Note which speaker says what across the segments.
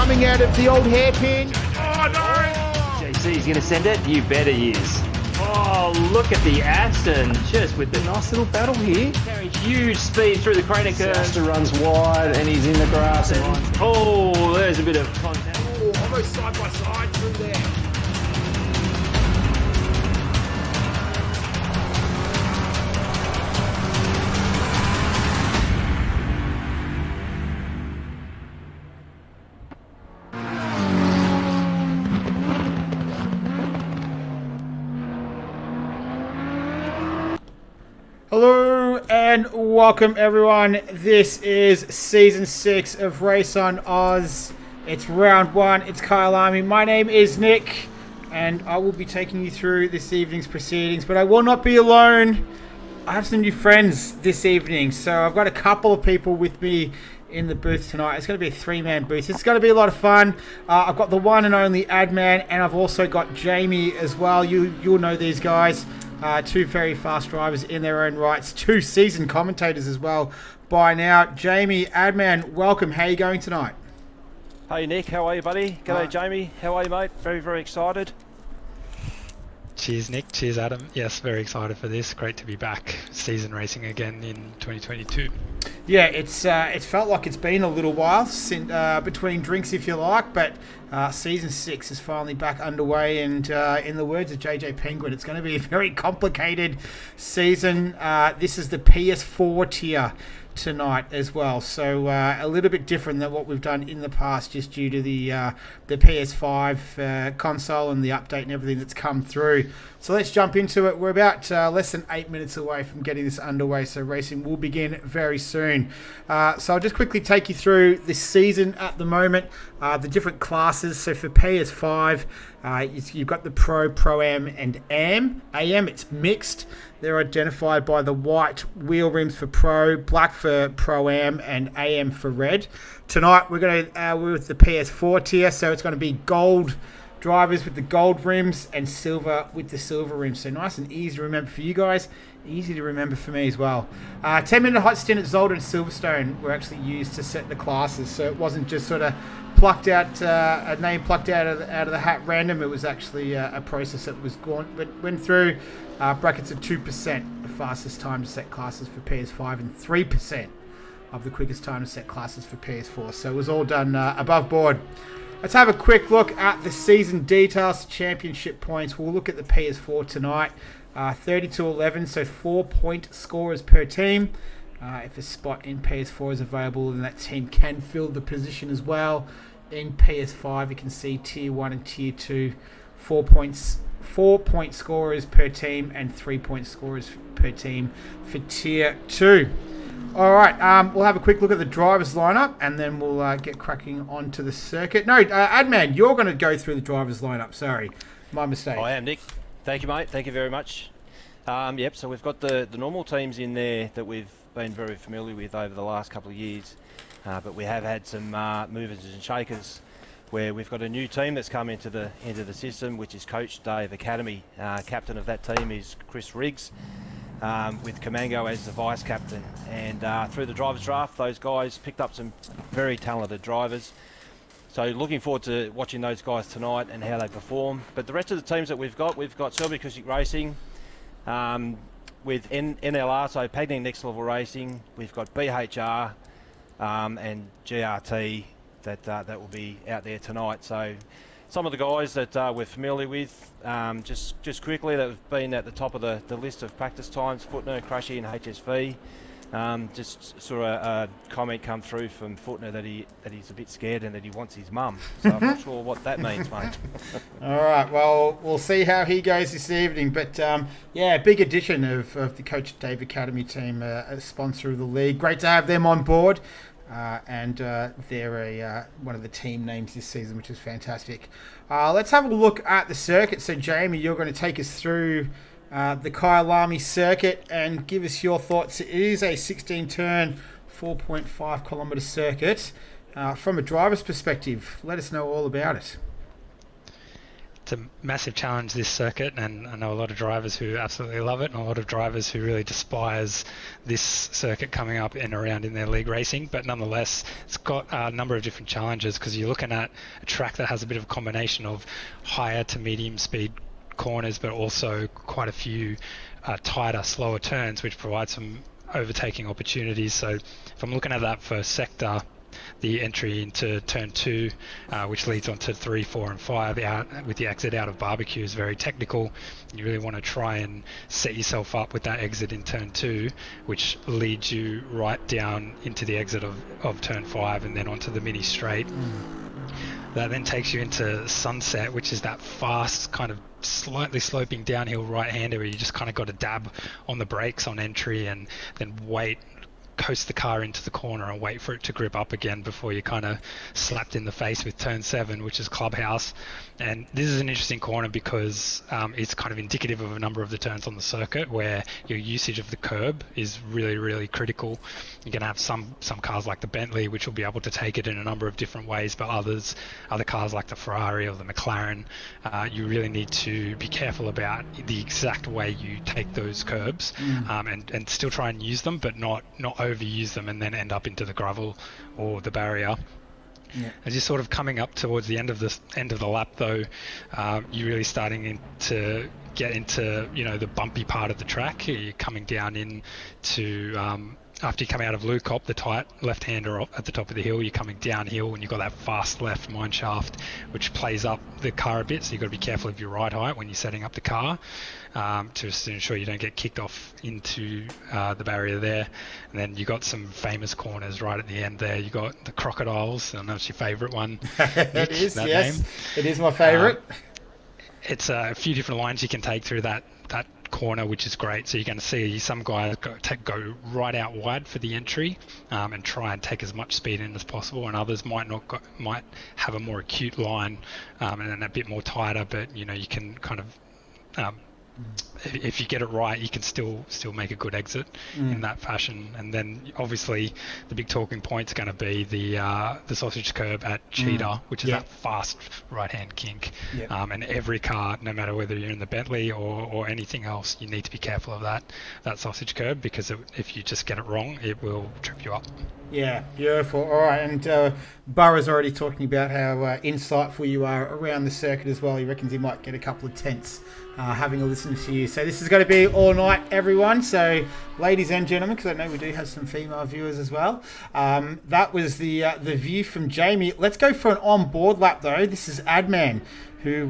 Speaker 1: coming out of the old hairpin.
Speaker 2: Oh no!
Speaker 3: JC's going to send it? You bet he is. Oh, look at the Aston, just with the nice little battle here. Carrying huge speed through the crater curve.
Speaker 4: Aston runs wide and he's in the grass.
Speaker 3: Oh, there's a bit of contact.
Speaker 1: Oh, almost side by side through there. Hello and welcome everyone. This is season 6 of Race on Oz. It's round 1. It's Kyalami. My name is Nick and I will be taking you through this evening's proceedings, but I will not be alone. I have some new friends this evening, so I've got a couple of people with me in the booth tonight. It's going to be a 3-man booth. It's going to be a lot of fun. I've got the one and only Adman, and I've also got Jamie as well. You'll know these guys. 2 very fast drivers in their own rights. 2 seasoned commentators as well by now. Jamie, Adman, welcome. How are you going tonight?
Speaker 5: Hey Nick, how are you, buddy? G'day Jamie, how are you, mate? Very, very excited.
Speaker 6: Cheers Nick, cheers Adam. Yes, very excited for this. Great to be back season racing again in 2022. Yeah,
Speaker 1: it's felt like it's been a little while since between drinks, if you like, but season 6 is finally back underway, and in the words of JJ Penguin, it's going to be a very complicated season. This is the PS4 tier tonight as well, so a little bit different than what we've done in the past, just due to the PS5 console and the update and everything that's come through. So let's jump into it. We're about less than 8 minutes away from getting this underway, so racing will begin very soon. So I'll just quickly take you through this season at the moment, the different classes. So for PS5, you've got the Pro, Pro-Am and AM. It's mixed. They're identified by the white wheel rims for Pro, black for Pro-Am, and AM for red. Tonight we're with the PS4 tier, so it's going to be gold drivers with the gold rims and silver with the silver rims. So nice and easy to remember for you guys, easy to remember for me as well. 10-minute hot stint at Zolder and Silverstone were actually used to set the classes, so it wasn't just sort of plucked out, a name plucked out of the hat random. It was actually a process that went through brackets of 2%, the fastest time to set classes for PS5, and 3% of the quickest time to set classes for PS4. So it was all done above board. Let's have a quick look at the season details, championship points. We'll look at the PS4 tonight. 30-11, so 4-point scorers per team. If a spot in PS4 is available, then that team can fill the position as well. In PS5, you can see Tier 1 and Tier 2, 4-point scorers per team and 3-point scorers per team for Tier 2. All right, we'll have a quick look at the drivers lineup, and then we'll get cracking onto the circuit. No, Adman, you're going to go through the drivers lineup. Sorry, my mistake.
Speaker 5: I am, Nick. Thank you, mate. Thank you very much. Yep, so we've got the normal teams in there that we've been very familiar with over the last couple of years, but we have had some movers and shakers where we've got a new team that's come into the system, which is Coach Dave Academy. Captain of that team is Chris Riggs, with Camango as the vice captain. And through the drivers draft, those guys picked up some very talented drivers. So looking forward to watching those guys tonight and how they perform. But the rest of the teams that we've got Selby Acoustic Racing, with NLR, so Pagning Next Level Racing. We've got BHR and GRT that will be out there tonight. So some of the guys that we're familiar with, just quickly, that have been at the top of the list of practice times: Footner, Crushy and HSV. Just saw a comment come through from Footner that he's a bit scared and that he wants his mum. So I'm not sure what that means, mate.
Speaker 1: All right, well, we'll see how he goes this evening. But yeah, big addition of the Coach Dave Academy team, a sponsor of the league. Great to have them on board. And they're one of the team names this season, which is fantastic. Let's have a look at the circuit. So, Jamie, you're going to take us through the Kyalami circuit and give us your thoughts. It is a 16-turn, 4.5 kilometre circuit. From a driver's perspective, let us know all about it.
Speaker 6: it's a massive challenge, this circuit, and I know a lot of drivers who absolutely love it and a lot of drivers who really despise this circuit coming up and around in their league racing. But nonetheless, it's got a number of different challenges because you're looking at a track that has a bit of a combination of higher to medium speed corners, but also quite a few tighter, slower turns, which provide some overtaking opportunities. So if I'm looking at that first sector, the entry into turn 2, which leads on to 3, 4 and 5 out with the exit out of barbecue, is very technical. You really want to try and set yourself up with that exit in turn 2, which leads you right down into the exit of turn 5 and then onto the mini straight. That then takes you into Sunset, which is that fast kind of slightly sloping downhill right-hander where you just kind of got to dab on the brakes on entry and then coast the car into the corner and wait for it to grip up again before you're kind of slapped in the face with turn 7, which is Clubhouse. And this is an interesting corner because it's kind of indicative of a number of the turns on the circuit where your usage of the curb is really, really critical. You're going to have some cars like the Bentley, which will be able to take it in a number of different ways, but other cars like the Ferrari or the McLaren, you really need to be careful about the exact way you take those curbs and still try and use them, but not overuse them and then end up into the gravel or the barrier. Yeah. As you're sort of coming up towards the end of the lap, though, you're really starting to get into the bumpy part of the track. You're coming down into after you come out of Lukop, the tight left-hander at the top of the hill, you're coming downhill and you've got that fast left mine shaft, which plays up the car a bit. So you've got to be careful of your ride height when you're setting up the car to ensure you don't get kicked off into the barrier there. And then you got some famous corners right at the end there. You got the Crocodiles. I know it's your favourite one.
Speaker 1: It is, yes. Name. It is my favourite.
Speaker 6: It's a few different lines you can take through that corner, which is great. So you're going to see some guys go right out wide for the entry and try and take as much speed in as possible, and others might have a more acute line and a bit more tighter, but you can kind of if you get it right, you can still make a good exit in that fashion. And then obviously the big talking point is going to be the sausage curb at Cheetah, which is that fast right-hand kink. And every car, no matter whether you're in the Bentley or anything else, you need to be careful of that sausage curb, because if you just get it wrong, it will trip you up.
Speaker 1: Yeah, beautiful. All right, and Burra's already talking about how insightful you are around the circuit as well. He reckons he might get a couple of tenths having a listen to you. So this is going to be all night, everyone. So ladies and gentlemen, because I know we do have some female viewers as well, that was the view from Jamie. Let's go for an on-board lap, though. This is Adman, who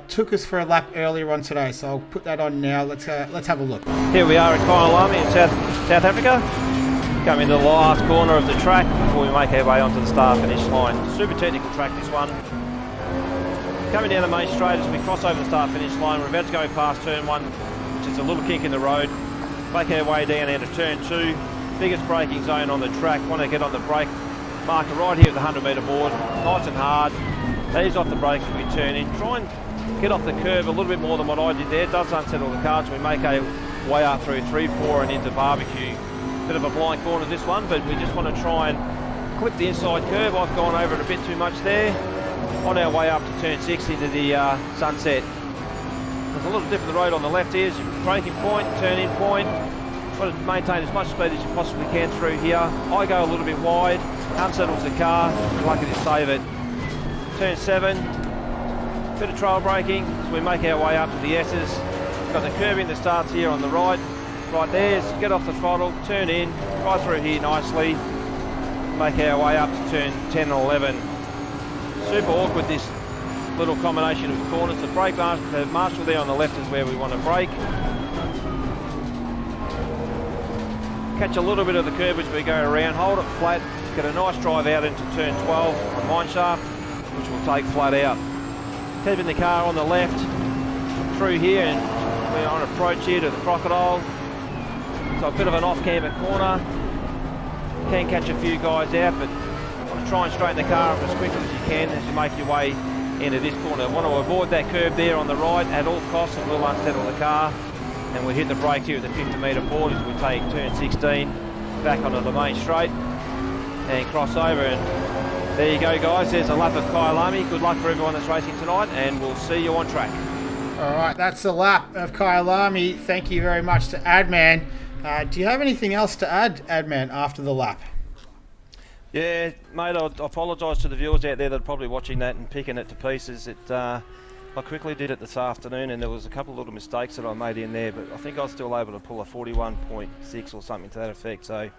Speaker 1: took us for a lap earlier on today. So I'll put that on now. Let's have a look.
Speaker 7: Here we are at Kyalami in South Africa. Coming to the last corner of the track before we make our way onto the start-finish line. Super technical track, this one. Coming down the main straight as we cross over the start-finish line, we're about to go past turn 1, which is a little kink in the road. Make our way down into turn 2, biggest braking zone on the track. Want to get on the brake marker right here at the 100-metre board, nice and hard. Ease off the brakes as we turn in. Try and get off the curb a little bit more than what I did there. It does unsettle the car, so we make our way up through 3, 4 and into barbecue. Bit of a blind corner this one, but we just want to try and clip the inside curve. I've gone over it a bit too much there. On our way up to turn 6 into the Sunset. There's a little dip in the road on the left here. It's your braking point, turn in point. Want to maintain as much speed as you possibly can through here. I go a little bit wide, unsettles the car, lucky to save it. Turn 7, bit of trail braking as we make our way up to the S's. Got the curb in that starts here on the right. Right there, so get off the throttle, turn in, right through here nicely. Make our way up to turn 10 and 11. Super awkward, this little combination of corners. The brake marshal there on the left is where we want to brake. Catch a little bit of the curb as we go around, hold it flat, get a nice drive out into turn 12 on mineshaft, which will take flat out. Keeping the car on the left through here, and we're on approach here to the Crocodile. So a bit of an off-camber corner. Can catch a few guys out, but want to try and straighten the car up as quickly as you can as you make your way into this corner. Want to avoid that curb there on the right at all costs, and we'll unsettle the car. And we hit the brakes here at the 50-metre board as we take turn 16 back onto the main straight and cross over and There you go, guys. There's a lap of Kyalami. Good luck for everyone that's racing tonight, and we'll see you on track.
Speaker 1: All right, that's a lap of Kyalami. Thank you very much to Adman. Do you have anything else to add, Adman, after the lap?
Speaker 7: Yeah, mate, I apologise to the viewers out there that are probably watching that and picking it to pieces. I quickly did it this afternoon, and there was a couple of little mistakes that I made in there, but I think I was still able to pull a 41.6 or something to that effect. So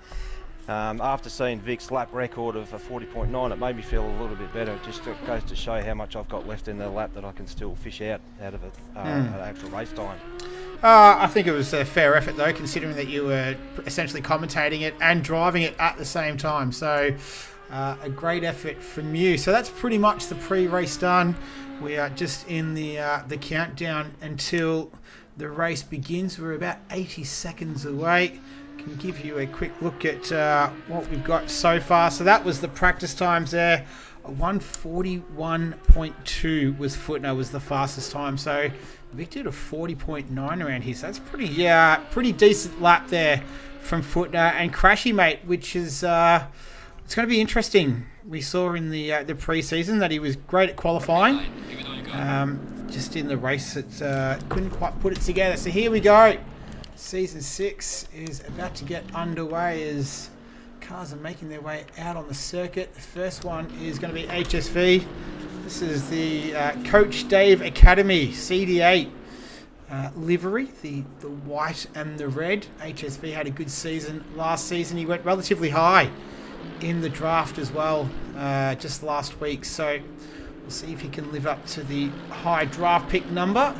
Speaker 7: after seeing Vic's lap record of a 40.9, it made me feel a little bit better. It just goes to show how much I've got left in the lap that I can still fish out of it at actual race time.
Speaker 1: I think it was a fair effort, though, considering that you were essentially commentating it and driving it at the same time. So a great effort from you. So that's pretty much the pre-race done. We are just in the countdown until the race begins. We're about 80 seconds away. Can give you a quick look at what we've got so far. So that was the practice times there. 1:41.2 was Footner was the fastest time. So Vic did a 40.9 around here. So that's pretty decent lap there from Footner and Crashy, mate, which is it's going to be interesting. We saw in the pre-season that he was great at qualifying. Just in the race, it couldn't quite put it together. So here we go. Season 6 is about to get underway as cars are making their way out on the circuit. The first one is going to be HSV. This is the Coach Dave Academy CD8 livery, the white and the red. HSV had a good season last season. He went relatively high in the draft as well just last week. So we'll see if he can live up to the high draft pick number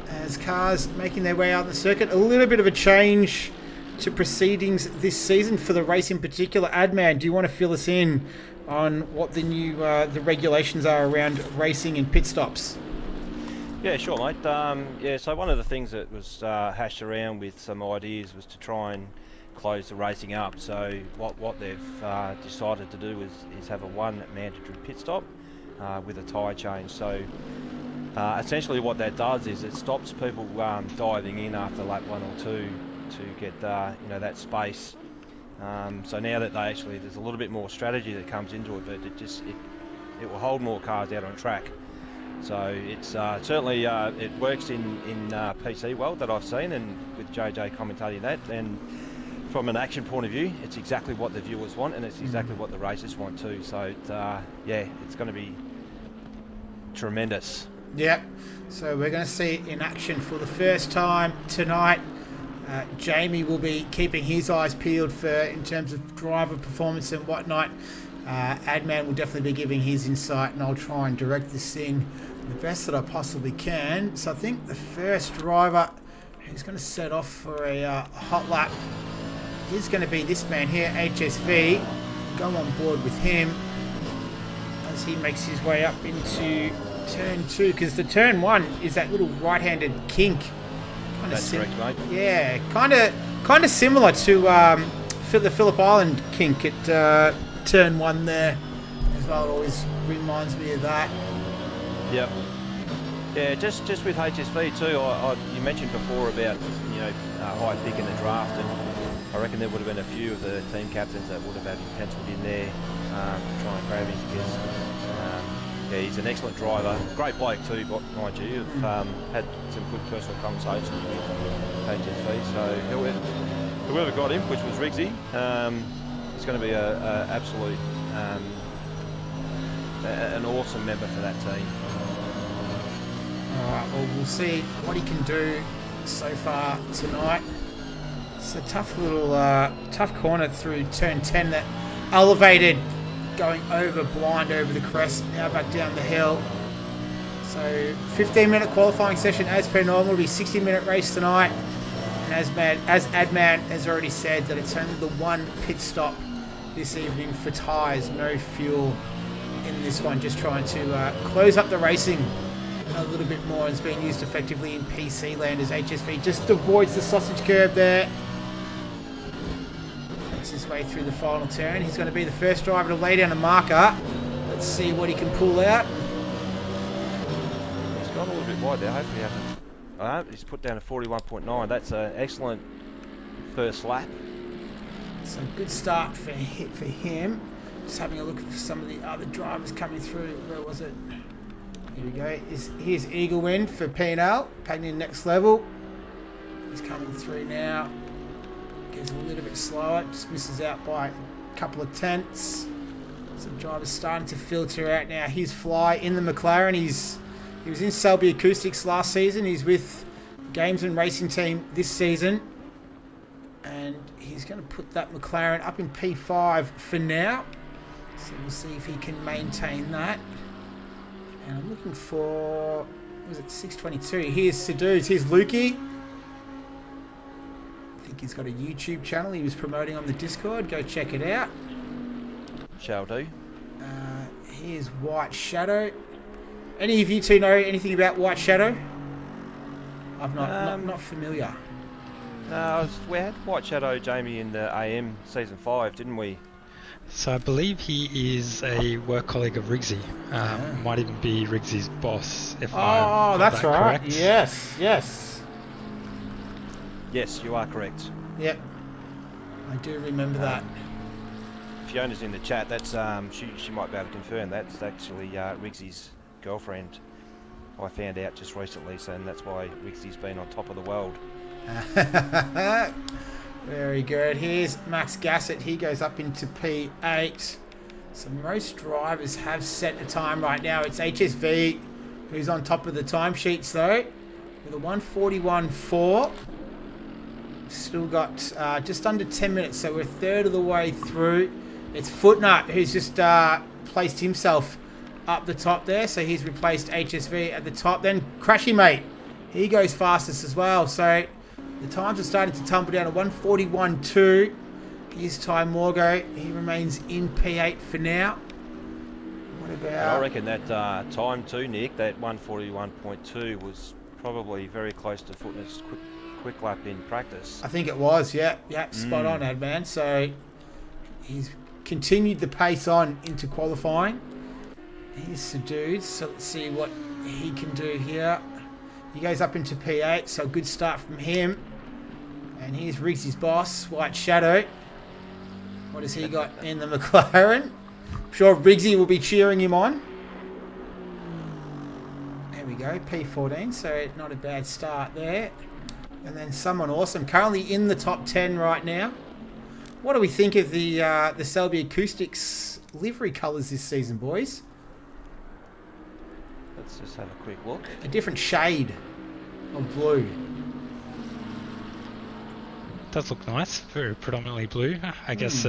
Speaker 1: as cars making their way out on the circuit. A little bit of a change to proceedings this season for the race in particular. Adman, do you want to fill us in on what the new the regulations are around racing and pit stops?
Speaker 7: Yeah, sure, mate. So one of the things that was hashed around with some ideas was to try and close the racing up. So what they've decided to do is have a one mandatory pit stop with a tyre change. So essentially what that does is it stops people diving in after lap 1 or 2 to get that space. So now that there's a little bit more strategy that comes into it, but it will hold more cars out on track. So it's certainly it works in PC world that I've seen, and with JJ commentating that, and from an action point of view, it's exactly what the viewers want, and it's exactly what the racers want too. So it's going to be tremendous.
Speaker 1: Yep. So we're going to see it in action for the first time tonight. Jamie will be keeping his eyes peeled in terms of driver performance and whatnot. Adman will definitely be giving his insight, and I'll try and direct this thing the best that I possibly can. So I think the first driver who's going to set off for a hot lap is going to be this man here, HSV. Go on board with him as he makes his way up into turn 2, because the turn 1 is that little right-handed kink.
Speaker 7: That's correct, mate.
Speaker 1: Yeah, kind of similar to the Phillip Island kink at turn 1 there as well. It always reminds me of that.
Speaker 7: Yep. Yeah, just with HSV too. You mentioned before about high pick in the draft, and I reckon there would have been a few of the team captains that would have had him penciled in there to try and grab him, because he's an excellent driver, great bloke too, mind you. I've had some good personal conversations with HSV, so whoever got him, which was Riggsy, is going to be a absolute an awesome member for that team.
Speaker 1: Alright, well, we'll see what he can do so far tonight. It's a tough little tough corner through turn 10, that elevated going over blind over the crest, now back down the hill. So 15-minute qualifying session as per normal. It'll be 60-minute race tonight, and as Adman has already said, that it's only the one pit stop this evening for tyres, no fuel in this one, just trying to close up the racing a little bit more. It's being used effectively in PC land as HSV just avoids the sausage curb there. Makes his way through the final turn. He's going to be the first driver to lay down a marker. Let's see what he can pull out.
Speaker 7: He's gone a little bit wide there. Hopefully he hasn't. He's put down a 41.9. That's an excellent first lap.
Speaker 1: So good start for him. Just having a look for some of the other drivers coming through. Where was it? Here we go. Here's Eagle Wind for P&L. Pagny next level. He's coming through now. Gets a little bit slower. Just misses out by a couple of tenths. Some drivers starting to filter out now. Here's Fly in the McLaren. He was in Selby Acoustics last season. He's with Games and Racing Team this season. And he's going to put that McLaren up in P5 for now. So we'll see if he can maintain that. And I'm looking for, was it 622? Here's Sadudes. Here's Lukey. I think he's got a YouTube channel he was promoting on the Discord. Go check it out.
Speaker 7: Shall do.
Speaker 1: Here's White Shadow. Any of you two know anything about White Shadow? I'm not familiar.
Speaker 7: No, we had White Shadow Jamie in the AM Season 5, didn't we?
Speaker 6: So I believe he is a work colleague of Riggsy. Might even be Riggsy's boss, if I'm
Speaker 1: that's
Speaker 6: that
Speaker 1: right.
Speaker 6: correct.
Speaker 1: Yes, yes.
Speaker 7: Yes, you are correct.
Speaker 1: Yep. I do remember that.
Speaker 7: Fiona's in the chat. That's she might be able to confirm that's actually Riggsy's girlfriend. I found out just recently, so and that's why Riggsy's been on top of the world.
Speaker 1: Very good. Here's Max Gassett. He goes up into P8. So most drivers have set a time right now. It's HSV who's on top of the timesheets though, with a 1:41.4. Still got just under 10 minutes, so we're a third of the way through. It's Footnut who's just placed himself up the top there, so he's replaced HSV at the top. Then Crashy Mate, he goes fastest as well. So the times are starting to tumble down to 1:41.2. Here's Ty Morgo. He remains in P8 for now. What about?
Speaker 7: I reckon that time too, Nick, that 1:41.2 was probably very close to Footnut's quick lap in practice.
Speaker 1: I think it was, yeah, spot on, Adman. So he's continued the pace on into qualifying. Here's Sadudes, so let's see what he can do here. He goes up into P8, so a good start from him. And here's Riggsy's boss, White Shadow. What has he got in the McLaren? I'm sure Riggsy will be cheering him on. There we go, P14, so not a bad start there. And then someone awesome, currently in the top 10 right now. What do we think of the Selby Acoustics livery colours this season, boys?
Speaker 7: Let's just have a quick look.
Speaker 1: A different shade of blue.
Speaker 6: Does look nice, very predominantly blue. I guess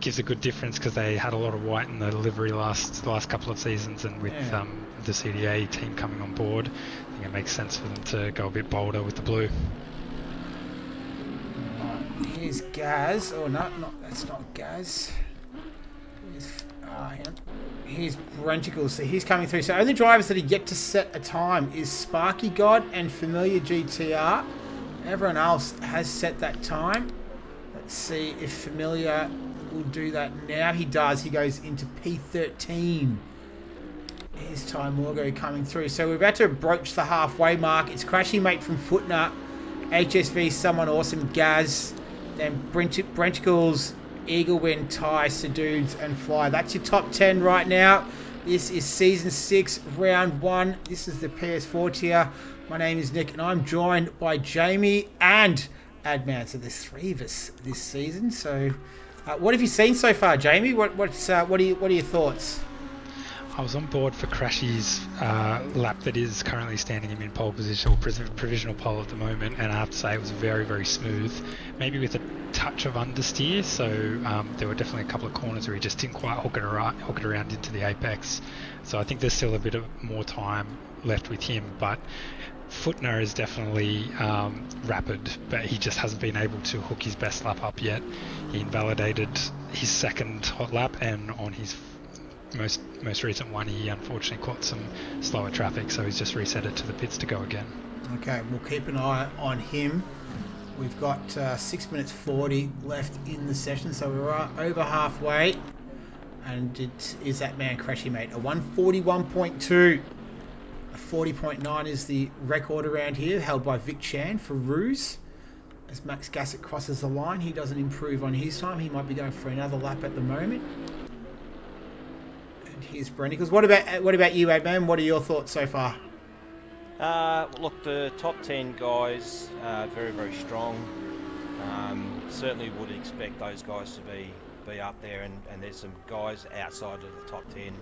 Speaker 6: gives a good difference because they had a lot of white in the livery last couple of seasons, and with the CDA team coming on board, I think it makes sense for them to go a bit bolder with the blue.
Speaker 1: Here's Gaz. Oh, no, that's not Gaz. Here's Brenticles. So he's coming through. So only drivers that are yet to set a time is Sparky God and Familiar GTR. Everyone else has set that time. Let's see if Familiar will do that now. He does. He goes into P13. Here's Ty Morgo coming through. So we're about to broach the halfway mark. It's Crashy Mate from Footnut. HSV, Someone Awesome, Gaz. Then Brenticles, Eagle Wind, Ty, Sadudes, and Fly. That's your top 10 right now. This is Season 6, Round 1. This is the PS4 tier. My name is Nick, and I'm joined by Jamie and Adman. So there's 3 of us this season. So what have you seen so far, Jamie? What are your thoughts?
Speaker 6: I was on board for Crashy's lap that is currently standing him in pole position, or provisional pole at the moment, and I have to say it was very, very smooth. Maybe with a touch of understeer, so there were definitely a couple of corners where he just didn't quite hook it around into the apex. So I think there's still a bit of more time left with him, but Footner is definitely rapid, but he just hasn't been able to hook his best lap up yet. He invalidated his second hot lap, and on his most recent one he unfortunately caught some slower traffic, so he's just reset it to the pits to go again. Okay,
Speaker 1: we'll keep an eye on him. We've got 6 minutes 40 left in the session, so we're over halfway, and it is that man Crashy Mate, a 1:41.2. A 40.9 is the record around here, held by Vic Chan for ROOZ. As Max Gassett crosses the line, he doesn't improve on his time. He might be going for another lap at the moment. And here's Brennicles. What about you, Adman? What are your thoughts so far?
Speaker 7: Look, the top 10 guys are very, very strong. Certainly would expect those guys to be up there, and there's some guys outside of the top 10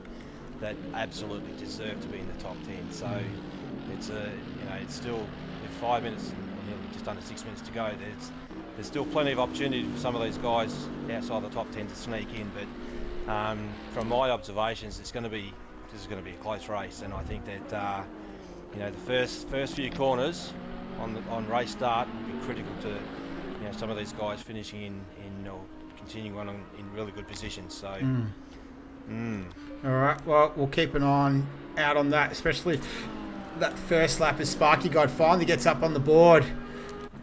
Speaker 7: that absolutely deserve to be in the top 10. So it's it's still with 5 minutes and just under 6 minutes to go. There's still plenty of opportunity for some of these guys outside the top 10 to sneak in. But from my observations, this is going to be a close race, and I think that the first few corners on race start will be critical to some of these guys finishing in or continuing on in really good positions. So.
Speaker 1: All right. Well, we'll keep an eye out on that, especially that first lap as Sparky God finally gets up on the board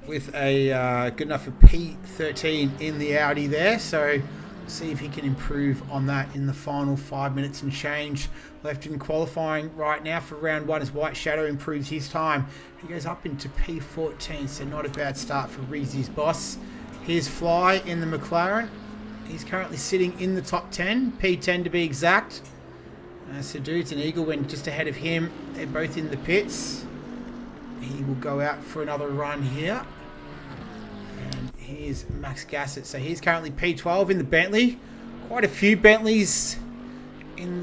Speaker 1: with a good enough for P13 in the Audi there. So see if he can improve on that in the final 5 minutes and change left in qualifying right now for round 1 as White Shadow improves his time. He goes up into P14, so not a bad start for Reezy's boss. Here's Fly in the McLaren. He's currently sitting in the top 10, P10 to be exact. So Dudes and Eagle went just ahead of him. They're both in the pits. He will go out for another run here. And here's Max Gassett. So he's currently P12 in the Bentley. Quite a few Bentleys in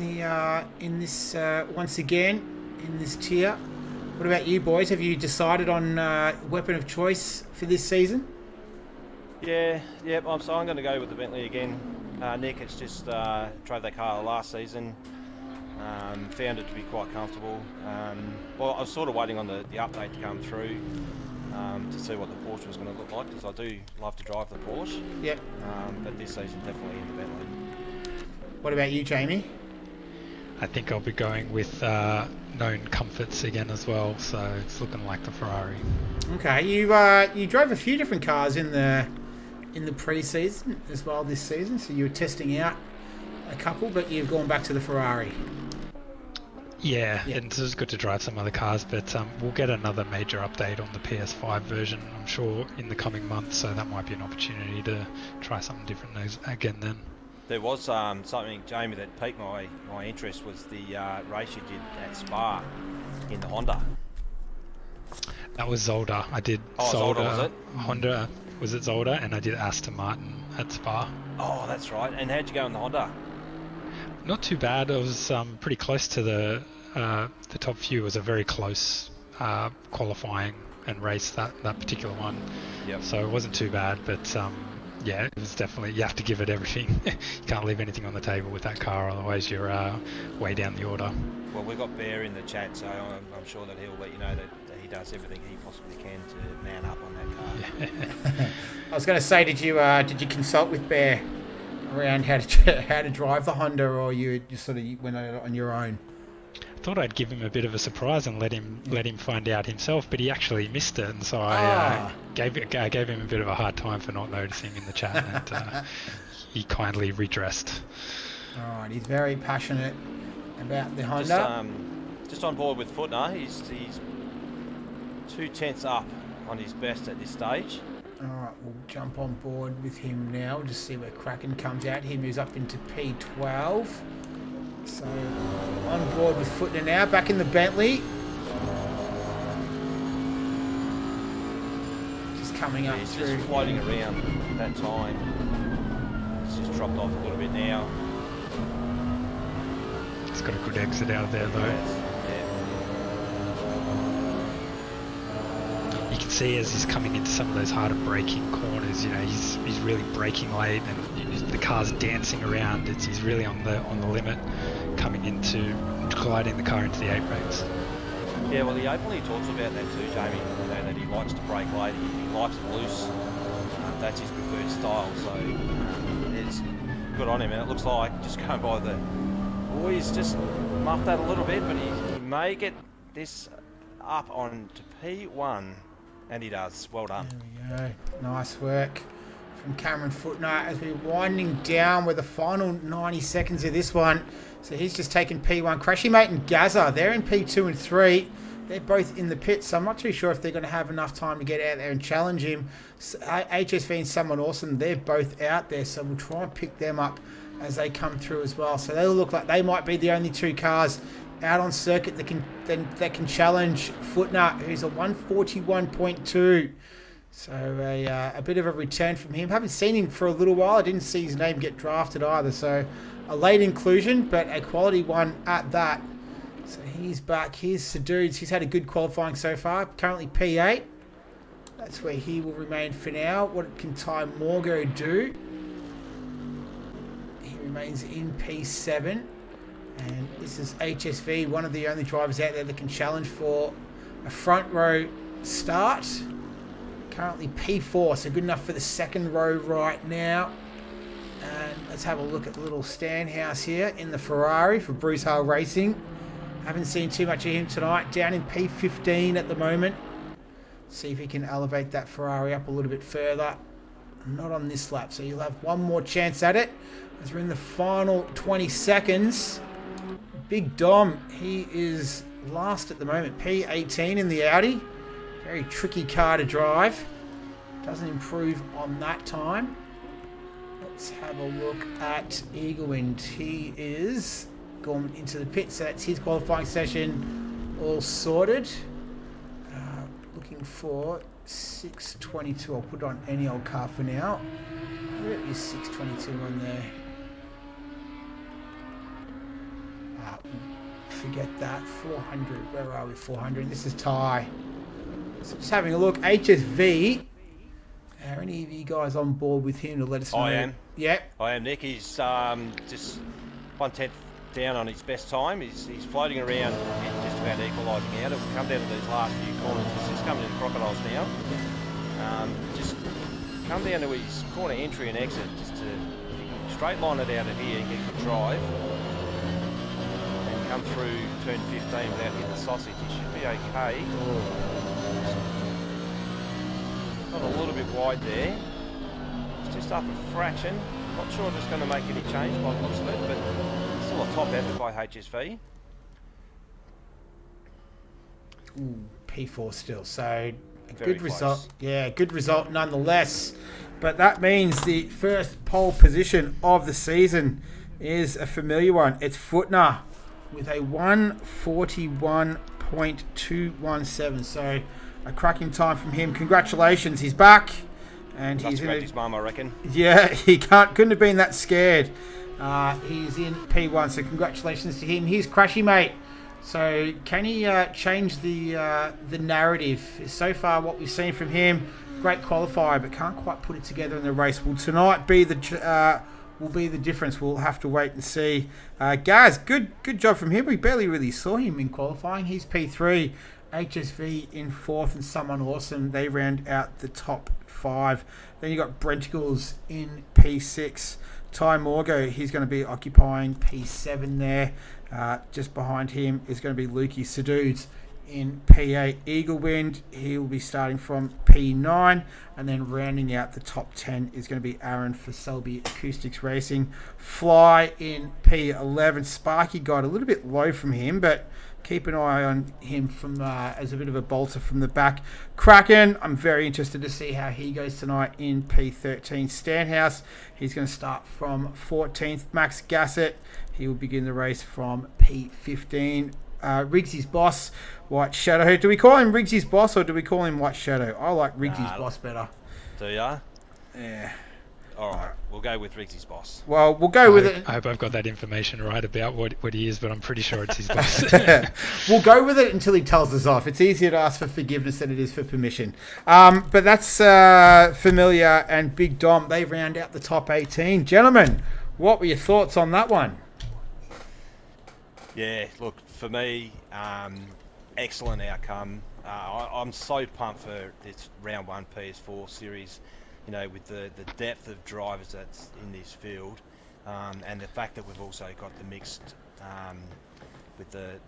Speaker 1: this once again in this tier. What about you boys? Have you decided on weapon of choice for this season?
Speaker 7: Yeah, so I'm going to go with the Bentley again. Nick has just drove that car last season. Found it to be quite comfortable. Well, I was sort of waiting on the update to come through to see what the Porsche was going to look like, because I do love to drive the Porsche.
Speaker 1: Yep.
Speaker 7: But this season definitely in the Bentley.
Speaker 1: What about you, Jamie?
Speaker 6: I think I'll be going with known comforts again as well, so it's looking like the Ferrari.
Speaker 1: Okay, you drove a few different cars in the pre-season as well this season, so you were testing out a couple, but you've gone back to the Ferrari.
Speaker 6: Yeah, and it was good to drive some other cars, but we'll get another major update on the PS5 version, I'm sure, in the coming months, so that might be an opportunity to try something different again then.
Speaker 7: There was something, Jamie, that piqued my interest, was the race you did at Spa in the Honda.
Speaker 6: That was Zolder. I did
Speaker 7: Zolder, was it?
Speaker 6: Honda was it Zolder, and I did Aston Martin at Spa.
Speaker 7: Oh, that's right. And how'd you go in the Honda?
Speaker 6: Not too bad. It was pretty close to the top few. It was a very close qualifying and race that particular one.
Speaker 7: Yep.
Speaker 6: So it wasn't too bad, but yeah, it was definitely, you have to give it everything. You can't leave anything on the table with that car, otherwise you're way down the order.
Speaker 7: Well, we've got Bear in the chat, so I'm sure that he'll let you know that he does everything he possibly can to man up on that car.
Speaker 1: I was going to say, did you consult with Bear around how to drive the Honda, or you just sort of went on your own?
Speaker 6: I thought I'd give him a bit of a surprise and let him find out himself, but he actually missed it, and so I gave him a bit of a hard time for not noticing in the chat, and he kindly redressed.
Speaker 1: All right, he's very passionate about the Honda.
Speaker 7: Just on board with Footner, he's 2/10 up on his best at this stage.
Speaker 1: All right, we'll jump on board with him now. Just see where Kraken comes out. He moves up into P12. So on board with Footner now, back in the Bentley. Just coming up
Speaker 7: He's
Speaker 1: through.
Speaker 7: just floating around that time. He's just dropped off a little bit now.
Speaker 6: He's got a good exit out of there though.
Speaker 7: Yeah.
Speaker 6: You can see as he's coming into some of those harder braking corners, you know, he's really braking late, and the car's dancing around. He's really on the limit, coming into colliding the car into the apex.
Speaker 7: Yeah, well, he openly talks about that too, Jamie. You know, that he likes to brake late. He likes it loose. That's his preferred style. So it's good on him, and it looks like, just going by the. Oh, he's just muffed that a little bit, but he may get this up on to P1. And he does. Well done.
Speaker 1: There we go. Nice work from Cameron Footner as we're winding down with the final 90 seconds of this one. So he's just taken P1. Crashy Mate and Gaza, they're in P2 and 3. They're both in the pits, so I'm not too sure if they're going to have enough time to get out there and challenge him. HSV and Someone Awesome, they're both out there, so we'll try and pick them up as they come through as well. So they look like they might be the only two cars out on circuit that can challenge Footner, who's a 141.2. So a bit of a return from him. Haven't seen him for a little while. I didn't see his name get drafted either. So a late inclusion, but a quality one at that. So he's back. Here's Sadudes. He's had a good qualifying so far. Currently P8. That's where he will remain for now. What can Ty Morgo do? He remains in P7. And this is HSV, one of the only drivers out there that can challenge for a front row start. Currently P4, so good enough for the second row right now. And let's have a look at the little Stanhouse here in the Ferrari for Bruce Hale Racing. Haven't seen too much of him tonight. Down in P15 at the moment. See if he can elevate that Ferrari up a little bit further. Not on this lap, so you'll have one more chance at it as we're in the final 20 seconds. Big Dom, he is last at the moment. P18 in the Audi. Very tricky car to drive. Doesn't improve on that time. Let's have a look at Eaglewind. He is going into the pit, so that's his qualifying session all sorted. Looking for 622. I'll put on any old car for now. Where is 622 on there? Forget that. 400. Where are we? 400. This is Ty. So just having a look. HSV. Are any of you guys on board with him to let us know?
Speaker 7: I am.
Speaker 1: Yep.
Speaker 7: I am, Nick. He's just 1/10 down on his best time. He's floating around, just about equalising out. It will come down to these last few corners. He's coming into Crocodiles now. Just come down to his corner entry and exit. Just to straight line it out of here, get a good drive, and come through turn 15 without hitting the sausage. He should be okay. Got a little bit wide there. It's just up a fraction. Not sure if it's going to make any change by the looks of it, but still a top effort by HSV.
Speaker 1: Ooh, P4 still. So a
Speaker 7: Very
Speaker 1: good
Speaker 7: close.
Speaker 1: result. Yeah, good result nonetheless. But that means the first pole position of the season is a familiar one. It's Footner with a 141.217. So a cracking time from him. Congratulations, he's back. And he's in
Speaker 7: his mum, I reckon.
Speaker 1: Yeah, he couldn't have been that scared. He's in P1, so congratulations to him. Here's Crashy Mate. So can he change the narrative? So far, what we've seen from him, great qualifier, but can't quite put it together in the race. Will tonight be the difference? We'll have to wait and see. Gaz, good job from him. We barely really saw him in qualifying. He's P3, HSV in 4th, and Someone Awesome. They round out the top 5. Then you got Brenticles in P6. Ty Morgo, he's going to be occupying P7 there. Just behind him is going to be Lukey Sadudes in P8. Eaglewind, he will be starting from P9, and then rounding out the top 10 is going to be Aaron for Selby Acoustics Racing. Fly in P11. Sparky got a little bit low from him, but keep an eye on him from as a bit of a bolter from the back. Kraken, I'm very interested to see how he goes tonight in P13. Stanhouse, he's going to start from 14th. Max Gassett, he will begin the race from P15. Riggsy's boss, White Shadow. Do we call him Riggsy's boss or do we call him White Shadow? I like Riggsy's boss better.
Speaker 7: Do ya?
Speaker 1: Yeah.
Speaker 7: All right, we'll go with Riggsy's boss.
Speaker 1: Well, we'll go with it.
Speaker 6: I hope I've got that information right about what he is, but I'm pretty sure it's his boss.
Speaker 1: We'll go with it until he tells us off. It's easier to ask for forgiveness than it is for permission. But that's Familiar and Big Dom. They round out the top 18. Gentlemen, what were your thoughts on that one?
Speaker 7: Yeah, look, for me, excellent outcome. I'm so pumped for this round 1 PS4 series, you know, with the depth of drivers that's in this field, and the fact that we've also got the mixed with the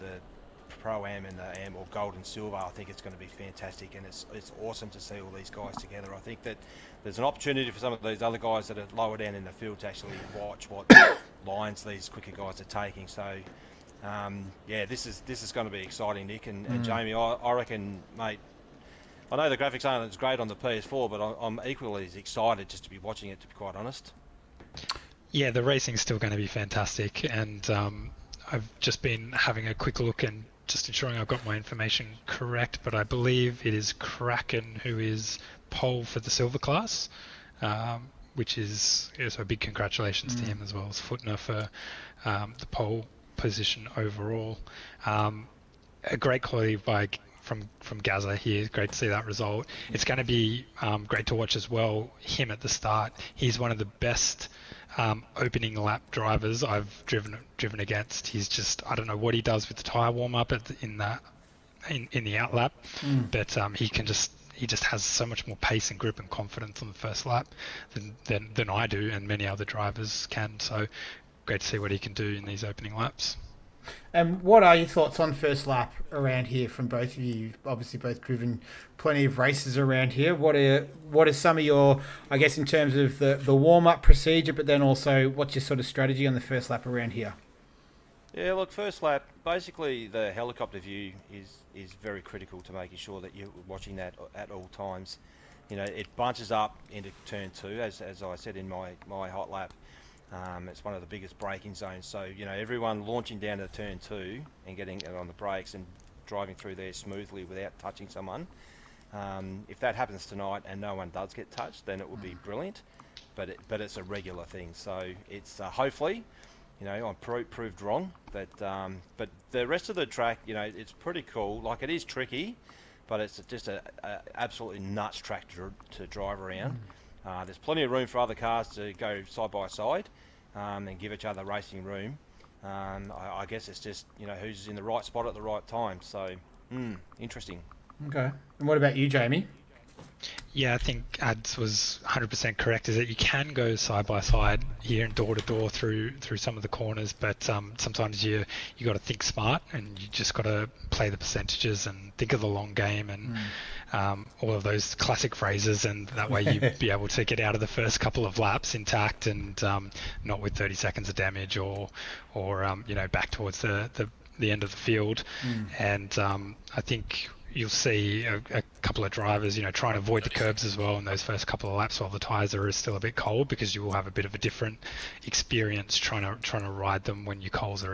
Speaker 7: Pro-Am and the Am or Gold and Silver. I think it's going to be fantastic, and it's awesome to see all these guys together. I think that there's an opportunity for some of these other guys that are lower down in the field to actually watch what lines these quicker guys are taking. So yeah, this is going to be exciting, Nick and Jamie. I reckon, mate, I know the graphics aren't as great on the PS4, but I'm equally as excited just to be watching it, to be quite honest.
Speaker 6: Yeah, the racing's still going to be fantastic, and I've just been having a quick look and just ensuring I've got my information correct, but I believe it is Kraken who is pole for the silver class, which is so big congratulations to him as well as Footner for the pole position overall. A great quality from Gaza here. Great to see that result. It's going to be great to watch as well him at the start. He's one of the best opening lap drivers I've driven against. He's just, I don't know what he does with the tyre warm up in the out lap, but he just has so much more pace and grip and confidence on the first lap than I do, and many other drivers can. So great to see what he can do in these opening laps.
Speaker 1: And what are your thoughts on first lap around here from both of you? You've obviously both driven plenty of races around here. What are some of your, I guess, in terms of the warm-up procedure, but then also what's your sort of strategy on the first lap around here?
Speaker 7: Yeah, look, first lap, basically the helicopter view is very critical to making sure that you're watching that at all times. You know, it bunches up into turn 2, as I said in my hot lap. It's one of the biggest braking zones, so you know everyone launching down to turn 2 and getting on the brakes and driving through there smoothly without touching someone. If that happens tonight and no one does get touched, then it would be brilliant. But it's a regular thing, so it's hopefully, you know, I'm proved wrong. But the rest of the track, you know, it's pretty cool. Like, it is tricky, but it's just a absolutely nuts track to drive around. There's plenty of room for other cars to go side by side and give each other racing room. I guess it's just, you know, who's in the right spot at the right time. So, interesting.
Speaker 1: Okay. And what about you, Jamie?
Speaker 6: Yeah, I think Ads was 100% correct, is that you can go side by side here and door to door through some of the corners, but sometimes you got to think smart, and you just got to play the percentages and think of the long game and all of those classic phrases, and that way you be able to get out of the first couple of laps intact and not with 30 seconds of damage or you know, back towards the end of the field. And I think you'll see a couple of drivers, you know, trying to avoid the curbs as well in those first couple of laps while the tyres are still a bit cold, because you will have a bit of a different experience trying to ride them when your tyres are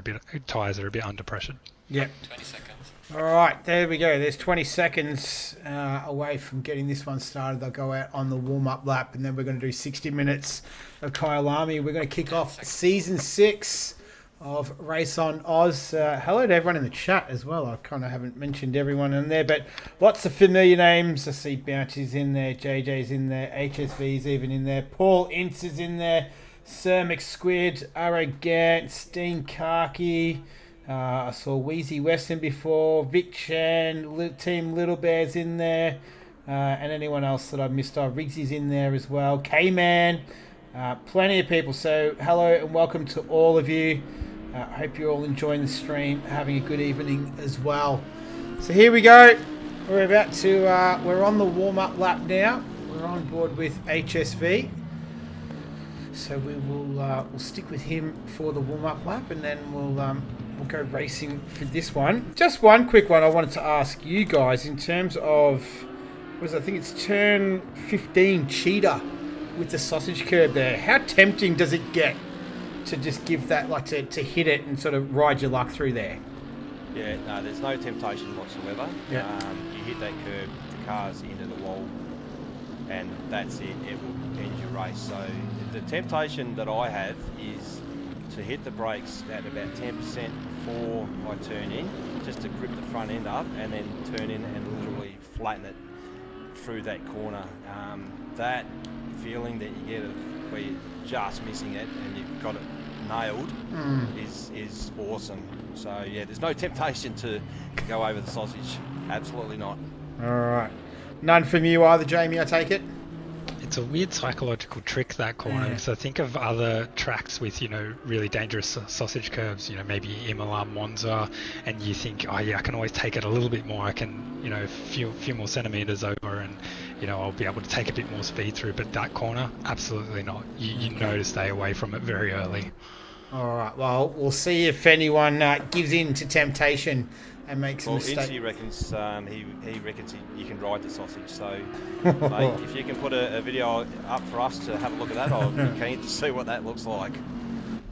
Speaker 6: a bit under pressure.
Speaker 1: Yep. 20 seconds. All right, there we go. There's 20 seconds away from getting this one started. They'll go out on the warm-up lap, and then we're going to do 60 minutes of Kyalami. We're going to kick off Season 6 of Race on Oz. Hello to everyone in the chat as well. I kind of haven't mentioned everyone in there, but lots of familiar names. I see Bounty's in there, JJ's in there, HSV's even in there, Paul Ince is in there, Sir McSquid, Arrogant, Steen Karki. I saw Wheezy Weston before, Vic Chan, Team Little Bear's in there, and anyone else that I've missed. Riggsy's in there as well, K-Man, plenty of people. So hello and welcome to all of you. I hope you're all enjoying the stream, having a good evening as well. So here we go. We're about to, we're on the warm-up lap now. We're on board with HSV. So we will we'll stick with him for the warm-up lap, and then we'll go racing for this one. Just one quick one I wanted to ask you guys in terms of, I think it's turn 15 cheetah with the sausage curb there. How tempting does it get to just give that, like to hit it and sort of ride your luck through there?
Speaker 7: Yeah, no, there's no temptation whatsoever.
Speaker 1: Yeah.
Speaker 7: You hit that curb, the car's into the wall, and that's it. It will end your race. So the temptation that I have is to hit the brakes at about 10% before I turn in, just to grip the front end up and then turn in and literally flatten it through that corner. That feeling that you get of where you're just missing it and you've got it nailed is awesome. So yeah, there's no temptation to go over the sausage. Absolutely not.
Speaker 1: All right. None from you either, Jamie, I take it?
Speaker 6: It's a weird psychological trick, that corner.
Speaker 1: Yeah.
Speaker 6: So think of other tracks with, you know, really dangerous sausage curves, you know, maybe Imola, Monza, and you think, oh yeah, I can always take it a little bit more. I can, you know, a few more centimeters over, and, you know, I'll be able to take a bit more speed through. But that corner, absolutely not. You know to stay away from it very early.
Speaker 1: All right. Well, we'll see if anyone gives in to temptation and makes a
Speaker 7: Well,
Speaker 1: mistake.
Speaker 7: Incy reckons he reckons you can ride the sausage. So, mate, if you can put a video up for us to have a look at that, I'll be keen to see what that looks like.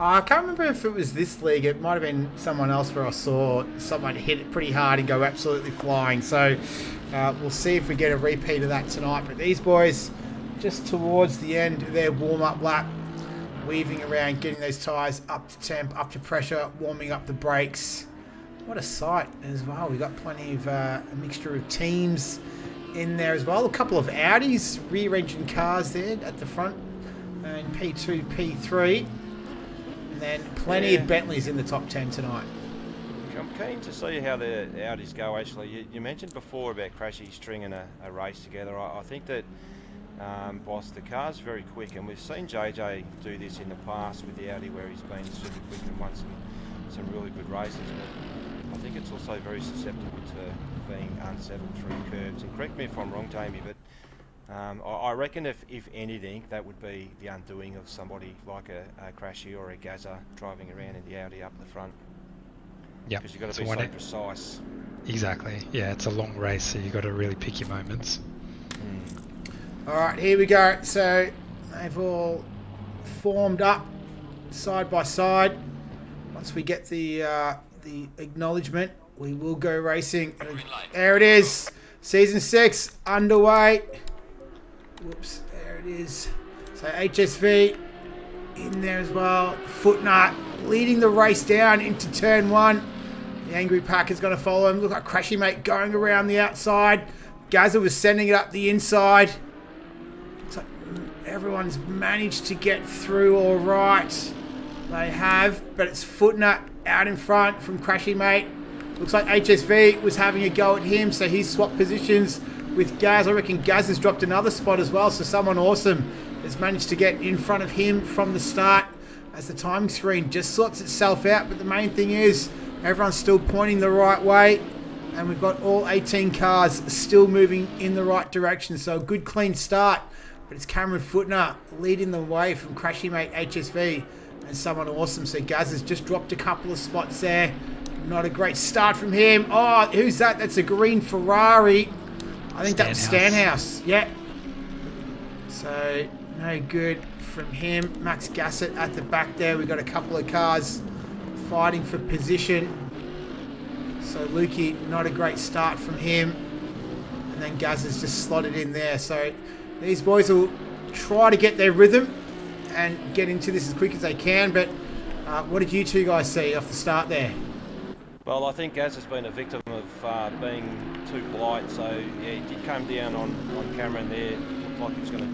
Speaker 1: I can't remember if it was this league. It might have been someone else where I saw someone hit it pretty hard and go absolutely flying. So we'll see if we get a repeat of that tonight. But these boys, just towards the end of their warm-up lap, weaving around, getting those tyres up to temp, up to pressure, warming up the brakes. What a sight as well. We've got plenty of a mixture of teams in there as well. A couple of Audis, rear engine cars there at the front, and P2, P3. And then plenty of Bentleys in the top 10 tonight.
Speaker 7: I'm keen to see how the Audis go, actually. You mentioned before about Crashy stringing a race together. I think that whilst the car's very quick, and we've seen JJ do this in the past with the Audi where he's been super quick and won some really good races, but I think it's also very susceptible to being unsettled through curves. And correct me if I'm wrong, Jamie, but I reckon if anything, that would be the undoing of somebody like a Crashy or a Gazza driving around in the Audi up the front.
Speaker 6: Yeah,
Speaker 7: because you've got to be so precise.
Speaker 6: Exactly. Yeah, it's a long race, so you've got to really pick your moments.
Speaker 1: All right, here we go. So they've all formed up side by side. Once we get the acknowledgement, we will go racing. There it is. Season 6 underway. Whoops, there it is. So HSV in there as well. Footnut leading the race down into turn 1. The Angry Pack is going to follow him. Look like Crashy Mate going around the outside. Gazza was sending it up the inside. Looks like everyone's managed to get through all right. They have, but it's Footnut out in front from Crashy Mate. Looks like HSV was having a go at him, so he's swapped positions with Gaz. I reckon Gaz has dropped another spot as well, so someone awesome has managed to get in front of him from the start as the timing screen just sorts itself out. But the main thing is everyone's still pointing the right way, and we've got all 18 cars still moving in the right direction. So a good clean start, but it's Cameron Footner leading the way from Crashy Mate HSV and someone awesome. So Gaz has just dropped a couple of spots there. Not a great start from him. Oh, who's that? That's a green Ferrari. I think that was Stanhouse. Yeah. So no good from him. Max Gassett at the back there. We've got a couple of cars fighting for position. So Lukey, not a great start from him. And then Gaz has just slotted in there. So these boys will try to get their rhythm and get into this as quick as they can. But what did you two guys see off the start there?
Speaker 7: Well, I think Gaz has been a victim of being too polite. So yeah, he did come down on Cameron there. Looked like he was going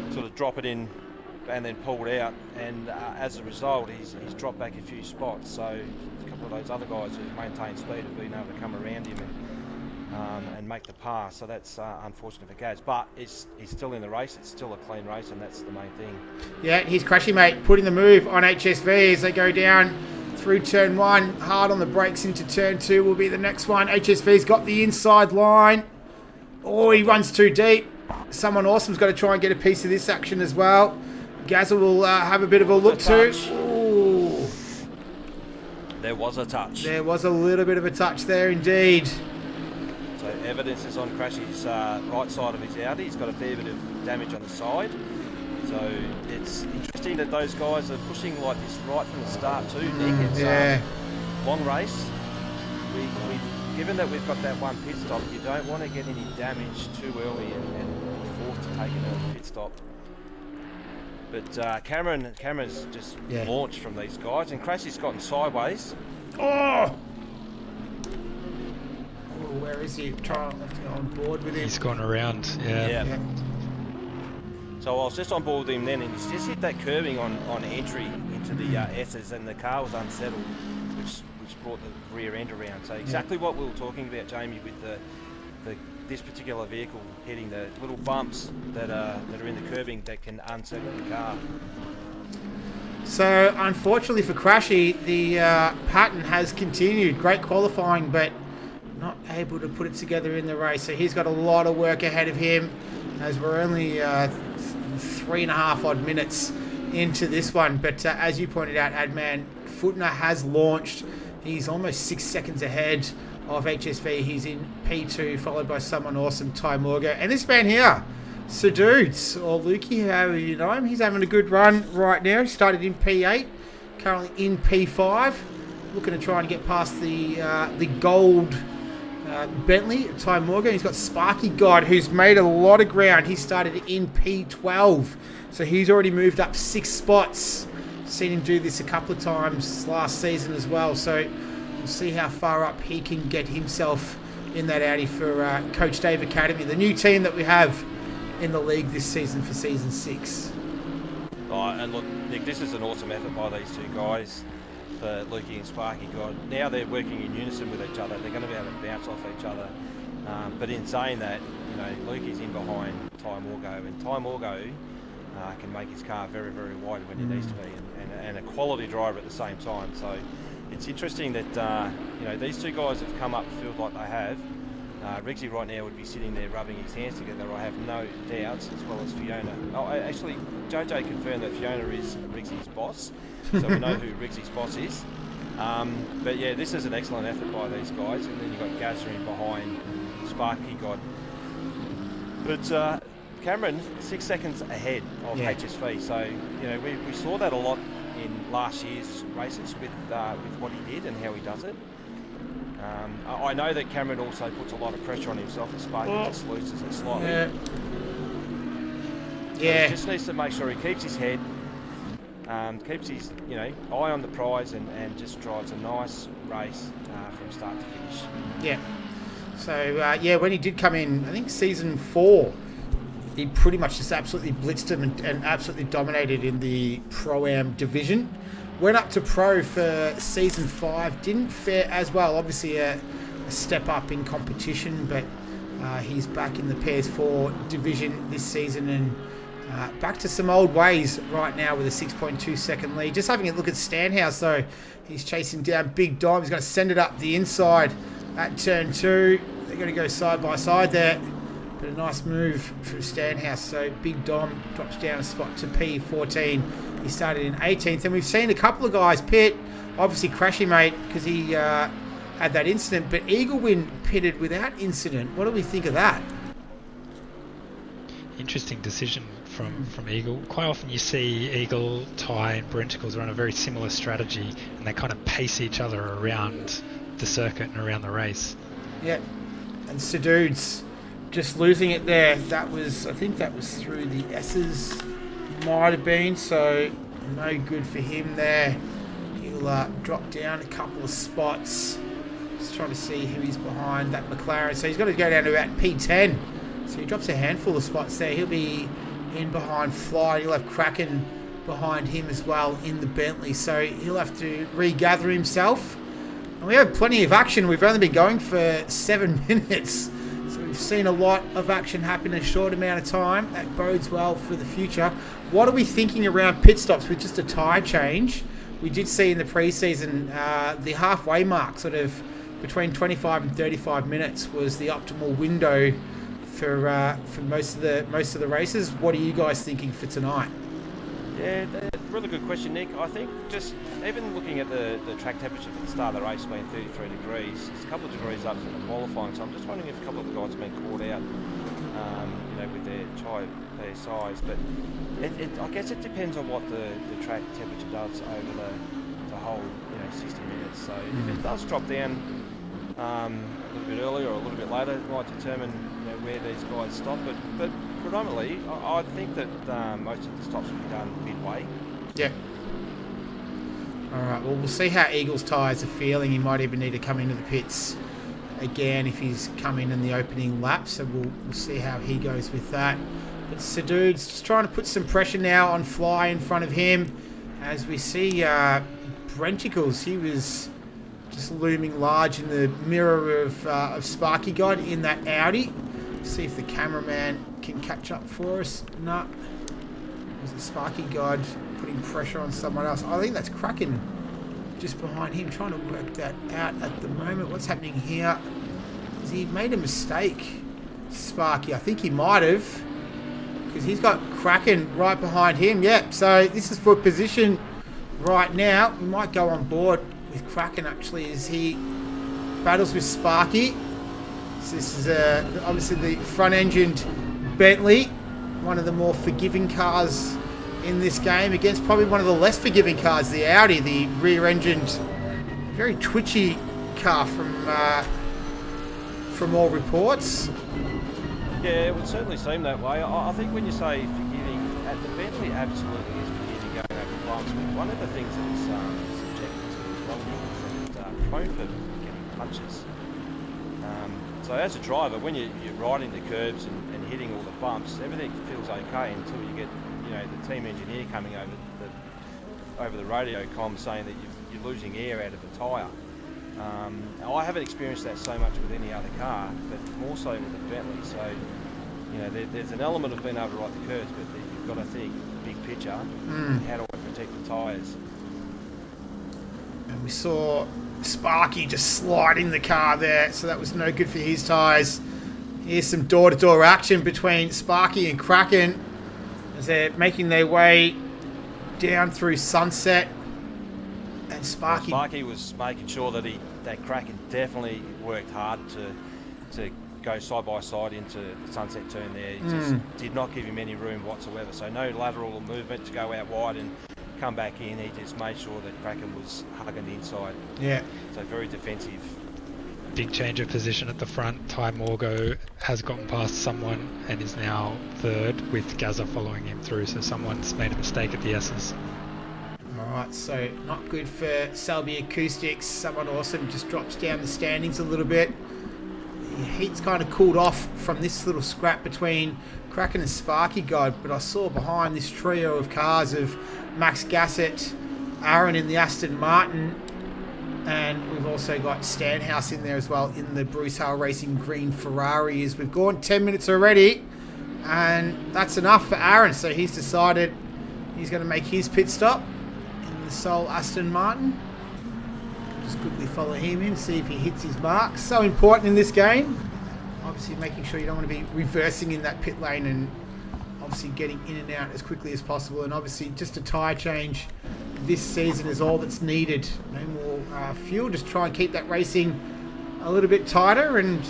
Speaker 7: to sort of drop it in and then pulled out, and as a result he's dropped back a few spots. So a couple of those other guys who maintained speed have been able to come around him and make the pass. So that's unfortunate for Gaz, but he's still in the race. It's still a clean race, and that's the main thing. Yeah, he's Crashy Mate putting the move on HSV as they go down through turn 1. Hard on the brakes into turn 2 will be the next one. HSV's got the inside line. Oh, he runs too deep. Someone awesome's got to try and get a piece of this action as well. Gazza will have a bit of a look too. Ooh. There was a touch.
Speaker 1: There was a little bit of a touch there indeed.
Speaker 7: So evidence is on Crashy's right side of his Audi. He's got a fair bit of damage on the side. So it's interesting that those guys are pushing like this right from the start too, Nick. It's a long race. Given that we've got that one pit stop, you don't want to get any damage too early and be forced to take an early pit stop. But Cameron's just launched from these guys, and Crashy's gotten sideways.
Speaker 1: Oh, where is he? Try to go on board with him.
Speaker 6: He's gone around, yeah.
Speaker 7: So I was just on board with him then, and he's just hit that curving on entry into the S's, and the car was unsettled, which brought the rear end around. So exactly what we were talking about, Jamie, with this particular vehicle hitting the little bumps that are in the curbing that can unsettle the car.
Speaker 1: So unfortunately for Crashy, the pattern has continued. Great qualifying, but not able to put it together in the race. So he's got a lot of work ahead of him, as we're only 3.5 odd minutes into this one. But as you pointed out, Adman, Footner has launched. He's almost 6 seconds ahead of HSV. He's in P2, followed by someone awesome, Ty Morga. And this man here, Sadudes, or Lukey, however you know him, he's having a good run right now. He started in P8, currently in P5, looking to try and get past the gold Bentley, Ty Morgan. He's got Sparky God, who's made a lot of ground. He started in P12, so he's already moved up 6 spots. Seen him do this a couple of times last season as well, so we'll see how far up he can get himself in that Audi for Coach Dave Academy, the new team that we have in the league this season for Season 6.
Speaker 7: Oh, and look, Nick, this is an awesome effort by these two guys, for Lukey and Sparky God. Now they're working in unison with each other. They're going to be able to bounce off each other. But in saying that, you know, Lukey's in behind Ty Morgo, and Ty Morgo can make his car very, very wide when it needs to be, and a quality driver at the same time. So it's interesting that you know, these two guys have come up the field like they have. Riggsy right now would be sitting there rubbing his hands together, I have no doubts, as well as Fiona. Oh, actually, JJ confirmed that Fiona is Riggsy's boss, so we know who Riggsy's boss is. But yeah, this is an excellent effort by these guys, and then you've got Gazza in behind Sparky God. But Cameron, 6 seconds ahead of HSV, so you know, we saw that a lot in last year's races with what he did and how he does it. I know that Cameron also puts a lot of pressure on himself, and Sparky just looses it slightly.
Speaker 1: Yeah.
Speaker 7: He just needs to make sure he keeps his head, keeps his eye on the prize, and just drives a nice race from start to finish.
Speaker 1: Yeah. So yeah, when he did come in, I think Season 4, he pretty much just absolutely blitzed him and absolutely dominated in the Pro-Am division. Went up to Pro for Season 5, didn't fare as well. Obviously a step up in competition, but he's back in the PS4 division this season, and back to some old ways right now with a 6.2 second lead. Just having a look at Stanhouse though, he's chasing down Big Dom. He's going to send it up the inside at turn 2. They're going to go side by side there. But a nice move from Stanhouse. So Big Dom drops down a spot to P14. He started in 18th. And we've seen a couple of guys pit. Obviously Crashy Mate, because he had that incident. But Eaglewin pitted without incident. What do we think of that?
Speaker 6: Interesting decision from Eagle. Quite often you see Eagle, Ty and Brenticles run a very similar strategy, and they kind of pace each other around the circuit and around the race.
Speaker 1: Yeah. And Sadudes just losing it there. That was, I think that was through the S's, might have been, so no good for him there. He'll drop down a couple of spots. Just trying to see who he's behind, that McLaren. So he's got to go down to about P10. So he drops a handful of spots there. He'll be in behind Fly. He'll have Kraken behind him as well in the Bentley. So he'll have to regather himself. And we have plenty of action. We've only been going for 7 minutes. So we've seen a lot of action happen in a short amount of time. That bodes well for the future. What are we thinking around pit stops with just a tyre change? We did see in the pre-season the halfway mark, sort of between 25 and 35 minutes, was the optimal window for most of the races. What are you guys thinking for tonight?
Speaker 7: Yeah, really good question, Nick. I think just even looking at the track temperature at the start of the race being 33 degrees, it's a couple of degrees up from the qualifying, so I'm just wondering if a couple of the guys have been caught out, with their tyre PSIs. But I guess it depends on what the track temperature does over the whole 60 minutes. So if it does drop down a little bit earlier or a little bit later, it might determine where these guys stop. But predominantly, I think that most of the stops will be done midway.
Speaker 1: Yeah. All right. Well, we'll see how Eagle's tyres are feeling. He might even need to come into the pits again if he's come in the opening lap. So we'll see how he goes with that. But Sadude's just trying to put some pressure now on Fly in front of him. As we see Brenticles, he was just looming large in the mirror of Sparky God in that Audi. See if the cameraman can catch up for us. No. Was it Sparky God putting pressure on someone else? I think that's Kraken just behind him, trying to work that out at the moment. What's happening here? Has he made a mistake, Sparky? I think he might have, because he's got Kraken right behind him. Yep, so this is for position right now. We might go on board with Kraken actually as he battles with Sparky. So this is obviously the front-engined Bentley, one of the more forgiving cars in this game, against probably one of the less forgiving cars, the Audi, the rear-engined, very twitchy car from all reports.
Speaker 7: Yeah, it would certainly seem that way. I think when you say forgiving, the Bentley absolutely is forgiving going over bumps. One of the things that it's subjected to as well is that it's prone for getting punches. So as a driver, when you're riding the curbs and hitting all the bumps, everything feels okay until you get, the team engineer coming over the radio comm saying that you're losing air out of the tyre. I haven't experienced that so much with any other car, but more so with the Bentley. So, there's an element of being able to ride the curves, but you've got to think big picture. How do I protect the tyres?
Speaker 1: And we saw Sparky just sliding the car there, so that was no good for his tyres. Here's some door-to-door action between Sparky and Kraken as they're making their way down through Sunset. And
Speaker 7: Sparky was making sure that Kraken definitely worked hard to go side by side into the Sunset turn there. He just did not give him any room whatsoever. So no lateral movement to go out wide and come back in. He just made sure that Kraken was hugging the inside.
Speaker 1: Yeah.
Speaker 7: So very defensive.
Speaker 6: Big change of position at the front. Ty Morgo has gotten past someone and is now third, with Gaza following him through. So someone's made a mistake at the S's.
Speaker 1: Alright, so not good for Selby Acoustics. Someone awesome just drops down the standings a little bit. The heat's kind of cooled off from this little scrap between Kraken and Sparky God, but I saw behind this trio of cars of Max Gassett, Aaron in the Aston Martin, and we've also got Stanhouse in there as well in the Bruce Hale Racing green Ferrari. As we've gone 10 minutes already, and that's enough for Aaron, so he's decided he's going to make his pit stop in the Sol Aston Martin. Just quickly follow him in, see if he hits his mark. So important in this game. Obviously making sure you don't want to be reversing in that pit lane, and obviously getting in and out as quickly as possible. And obviously just a tyre change this season is all that's needed. No more fuel, just try and keep that racing a little bit tighter. And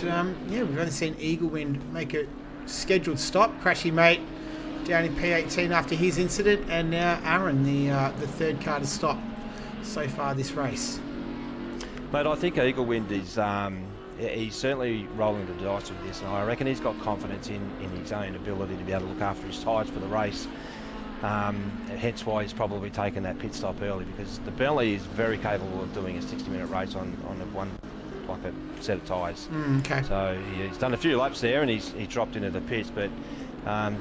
Speaker 1: yeah, we've only seen Eaglewind make a scheduled stop. Crashy Mate down in P18 after his incident, and now Aaron, the third car to stop so far this race.
Speaker 7: But I think Eaglewind is he's certainly rolling the dice with this, and I reckon he's got confidence in his own ability to be able to look after his tyres for the race. Hence why he's probably taken that pit stop early, because the Bentley is very capable of doing a 60-minute race on a set of tyres.
Speaker 1: Okay.
Speaker 7: So he's done a few laps there, and he's dropped into the pits. But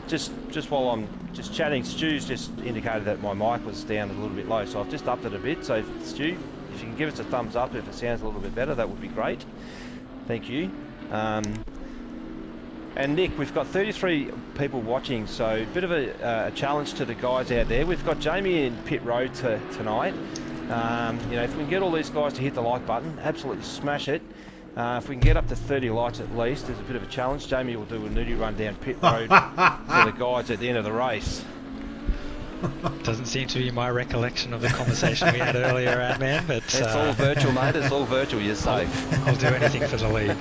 Speaker 7: just while I'm just chatting, Stu's just indicated that my mic was down a little bit low, so I've just upped it a bit. So Stu, if you can give us a thumbs up if it sounds a little bit better, that would be great. Thank you. And Nick, we've got 33 people watching, so a bit of a challenge to the guys out there. We've got Jamie in pit road tonight. If we can get all these guys to hit the like button, absolutely smash it. If we can get up to 30 likes at least, there's a bit of a challenge. Jamie will do a nudie run down pit road for the guys at the end of the race.
Speaker 6: Doesn't seem to be my recollection of the conversation we had earlier, man. But
Speaker 7: it's all virtual, mate. It's all virtual. You're safe.
Speaker 6: I'll do anything for the league.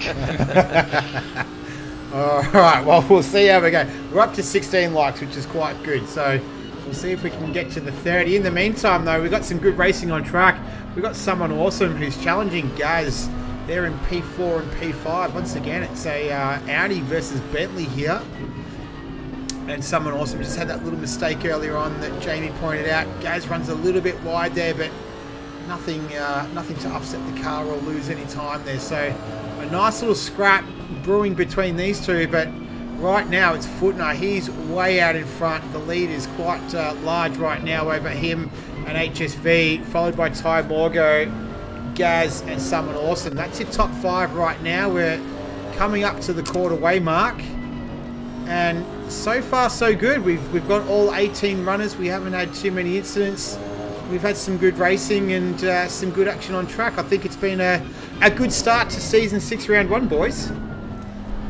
Speaker 1: All right, well, we'll see how we go. We're up to 16 likes, which is quite good. So we'll see if we can get to the 30. In the meantime, though, we've got some good racing on track. We've got someone awesome who's challenging Gaz. They're in P4 and P5. Once again, it's a Audi versus Bentley here. And someone awesome just had that little mistake earlier on that Jamie pointed out. Gaz runs a little bit wide there, but nothing to upset the car or lose any time there. So a nice little scrap brewing between these two, but right now it's Footner. He's way out in front. The lead is quite large right now over him and HSV, followed by Ty Morgo, Gaz, and someone awesome. That's your top five right now. We're coming up to the quarter way mark, and so far so good. We've got all 18 runners. We haven't had too many incidents. We've had some good racing and some good action on track. I think it's been a good start to season 6 round 1, boys.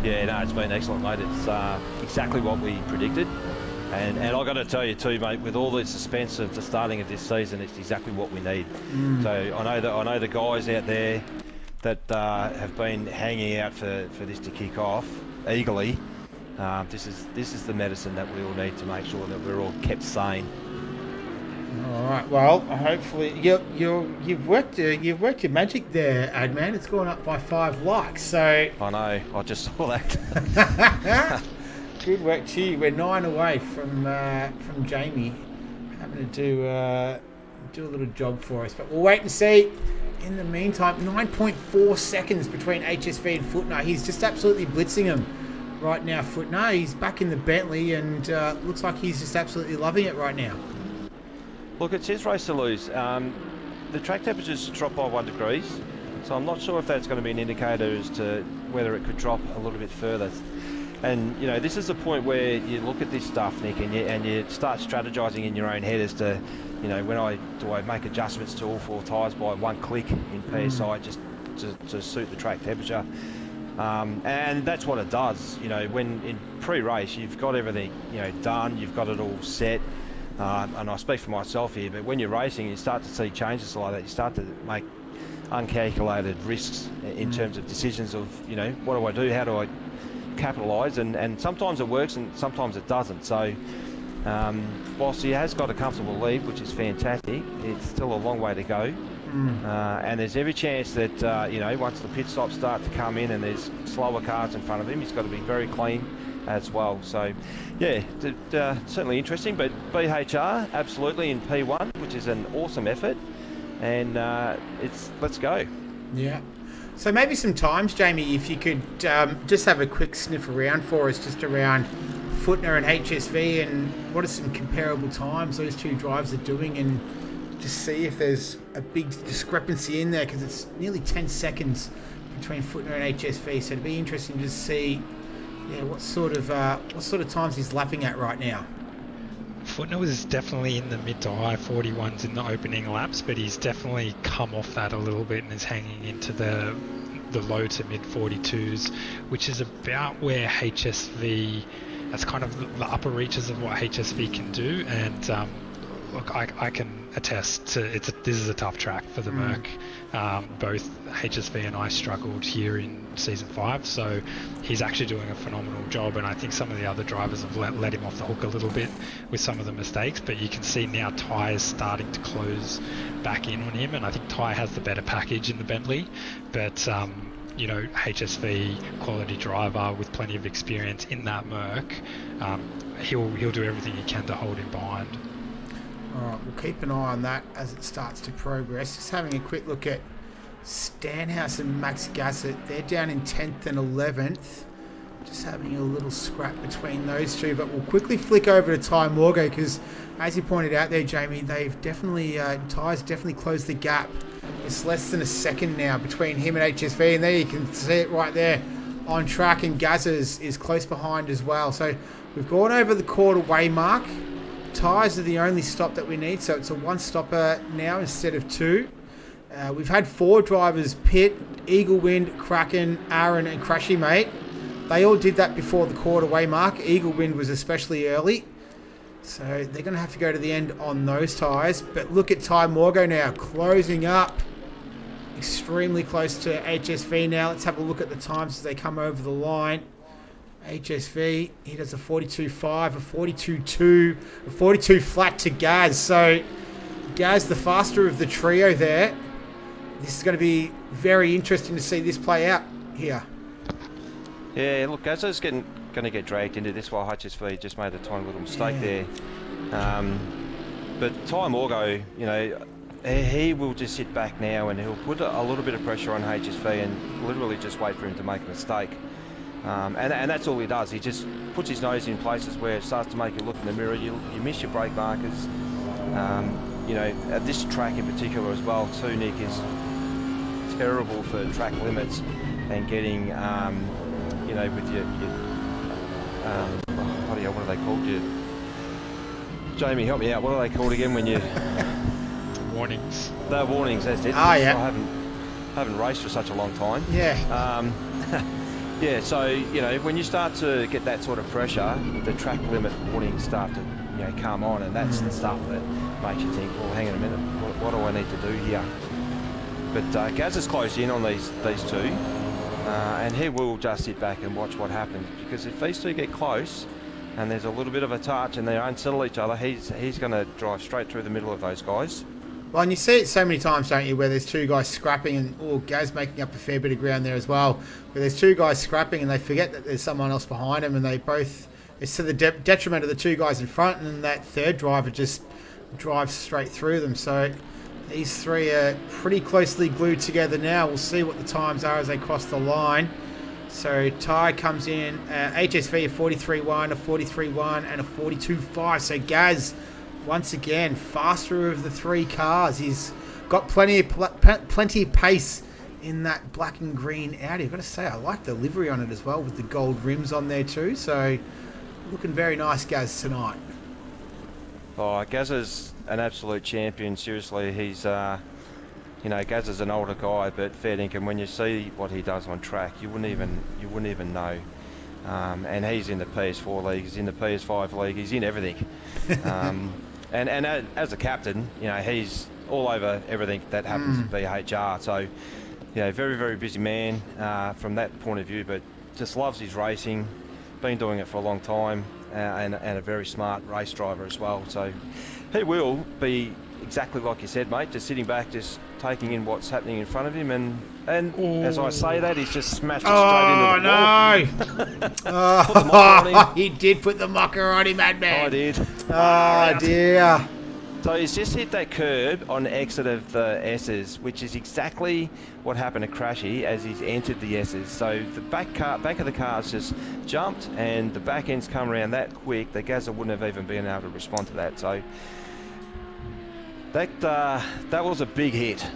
Speaker 7: Yeah, no, it's been excellent, mate. It's exactly what we predicted. And I've got to tell you too, mate, with all the suspense of the starting of this season, it's exactly what we need. So I know the guys out there that have been hanging out for this to kick off eagerly. This is the medicine that we all need to make sure that we're all kept sane.
Speaker 1: All right. Well, hopefully you've worked your magic there, Adman. It's gone up by 5 likes. So
Speaker 7: I know. I just saw that.
Speaker 1: good work to you. We're 9 away from Jamie having to do a little job for us, but we'll wait and see. In the meantime, 9.4 seconds between HSV and Footner. He's just absolutely blitzing him right now. Footner. He's back in the Bentley and looks like he's just absolutely loving it right now.
Speaker 7: Look, it's his race to lose. The track temperatures drop by 1 degree, so I'm not sure if that's going to be an indicator as to whether it could drop a little bit further. And you know, this is the point where you look at this stuff, Nick, and you start strategizing in your own head as to, you know, when I make adjustments to all 4 tyres by 1 click in PSI just to suit the track temperature. And that's what it does. You know, when in pre-race you've got everything, you know, done, you've got it all set. And I speak for myself here, but when you're racing, you start to see changes like that. You start to make uncalculated risks in terms of decisions of, you know, what do I do? How do I capitalise? And sometimes it works and sometimes it doesn't. So whilst he has got a comfortable lead, which is fantastic, it's still a long way to go. And there's every chance that, you know, once the pit stops start to come in and there's slower cars in front of him, he's got to be very clean as well. So yeah, certainly interesting, but BHR absolutely in P1, which is an awesome effort, and let's go. Yeah.
Speaker 1: So maybe some times, Jamie, if you could just have a quick sniff around for us, just around Footner and HSV, and what are some comparable times those two drivers are doing, and just see if there's a big discrepancy in there, because it's nearly 10 seconds between Footner and HSV. So it'd be interesting to see, yeah, what sort of times he's lapping at right now.
Speaker 6: Footner was definitely in the mid to high 41s in the opening laps, but he's definitely come off that a little bit and is hanging into the low to mid 42s, which is about where HSV, that's kind of the upper reaches of what HSV can do. And look, I can attest to this is a tough track for the Merc. Both HSV and I struggled here in season 5, so he's actually doing a phenomenal job, and I think some of the other drivers have let him off the hook a little bit with some of the mistakes, but you can see now Ty is starting to close back in on him, and I think Ty has the better package in the Bentley, but you know, HSV quality driver with plenty of experience in that Merc, he'll do everything he can to hold him behind.
Speaker 1: Alright, we'll keep an eye on that as it starts to progress. Just having a quick look at Stanhouse and Max Gassett. They're down in 10th and 11th. Just having a little scrap between those two. But we'll quickly flick over to Ty Morgo, because as you pointed out there, Jamie, they've definitely, Ty's definitely closed the gap. It's less than a second now between him and HSV. And there you can see it right there on track. And Gazza is close behind as well. So we've gone over the quarter way mark. Tyres are the only stop that we need, so it's a 1-stopper now instead of 2. We've had 4 drivers pit: Eagle Wind, Kraken, Aaron and Crashy Mate. They all did that before the quarter way mark. Eagle Wind was especially early, so they're going to have to go to the end on those tyres. But look at Ty Morgo now, closing up extremely close to HSV now. Let's have a look at the times as they come over the line. HSV, he does a 42.5, a 42.2, a 42 flat to Gaz. So Gaz, the faster of the trio there. This is going to be very interesting to see this play out here.
Speaker 7: Yeah, look, Gazza's going to get dragged into this while HSV just made a tiny little mistake there. But Ty Morgo, you know, he will just sit back now and he'll put a little bit of pressure on HSV and literally just wait for him to make a mistake. And that's all he does. He just puts his nose in places where it starts to make you look in the mirror. You miss your brake markers. You know, at this track in particular as well too, Nick, is terrible for track limits and getting, you know, with your what are they called? Jamie, help me out. What are they called again when you...
Speaker 6: Warnings.
Speaker 7: They're warnings, that's it.
Speaker 1: Oh, yeah.
Speaker 7: I haven't raced for such a long time.
Speaker 1: Yeah.
Speaker 5: Yeah, so, you know, when you start to get that sort of pressure, the track limit warnings start to, you know, come on, and that's the stuff that makes you think, well, hang on a minute, what do I need to do here? But Gaz has closed in on these two, and he will just sit back and watch what happens, because if these two get close, and there's a little bit of a touch, and they unsettle each other, he's going to drive straight through the middle of those guys.
Speaker 1: Well, and you see it so many times, don't you, where there's two guys scrapping and Gaz making up a fair bit of ground there as well, where there's two guys scrapping and they forget that there's someone else behind them, and they both, it's to the detriment of the two guys in front, and then that third driver just drives straight through them. So these three are pretty closely glued together now. We'll see what the times are as they cross the line. So Ty comes in, HSV a 43.1, a 43.1 and a 42.5. So Gaz, once again, faster of the three cars. He's got plenty of pace in that black and green Audi. I've got to say, I like the livery on it as well, with the gold rims on there too. So looking very nice, Gaz, tonight.
Speaker 5: Oh, Gaz is an absolute champion. Seriously, he's, you know, Gaz is an older guy, but fair dinkum, when you see what he does on track, you wouldn't even know. And he's in the PS4 league, he's in the PS5 league, he's in everything. And as a captain, you know, he's all over everything that happens at VHR. So, you know, very, very busy man from that point of view, but just loves his racing, been doing it for a long time, and a very smart race driver as well. So he will be exactly like you said, mate, just sitting back, just taking in what's happening in front of him, and as I say that, he's just smashed it straight into the wall.
Speaker 1: Oh, he did put the mocker on him, madman.
Speaker 5: I did.
Speaker 1: Oh, dear.
Speaker 5: So he's just hit that curb on the exit of the S's, which is exactly what happened to Crashy as he's entered the S's. So the back of the car's just jumped, and the back end's come around that quick that Gazza wouldn't have even been able to respond to that. So that was a big hit.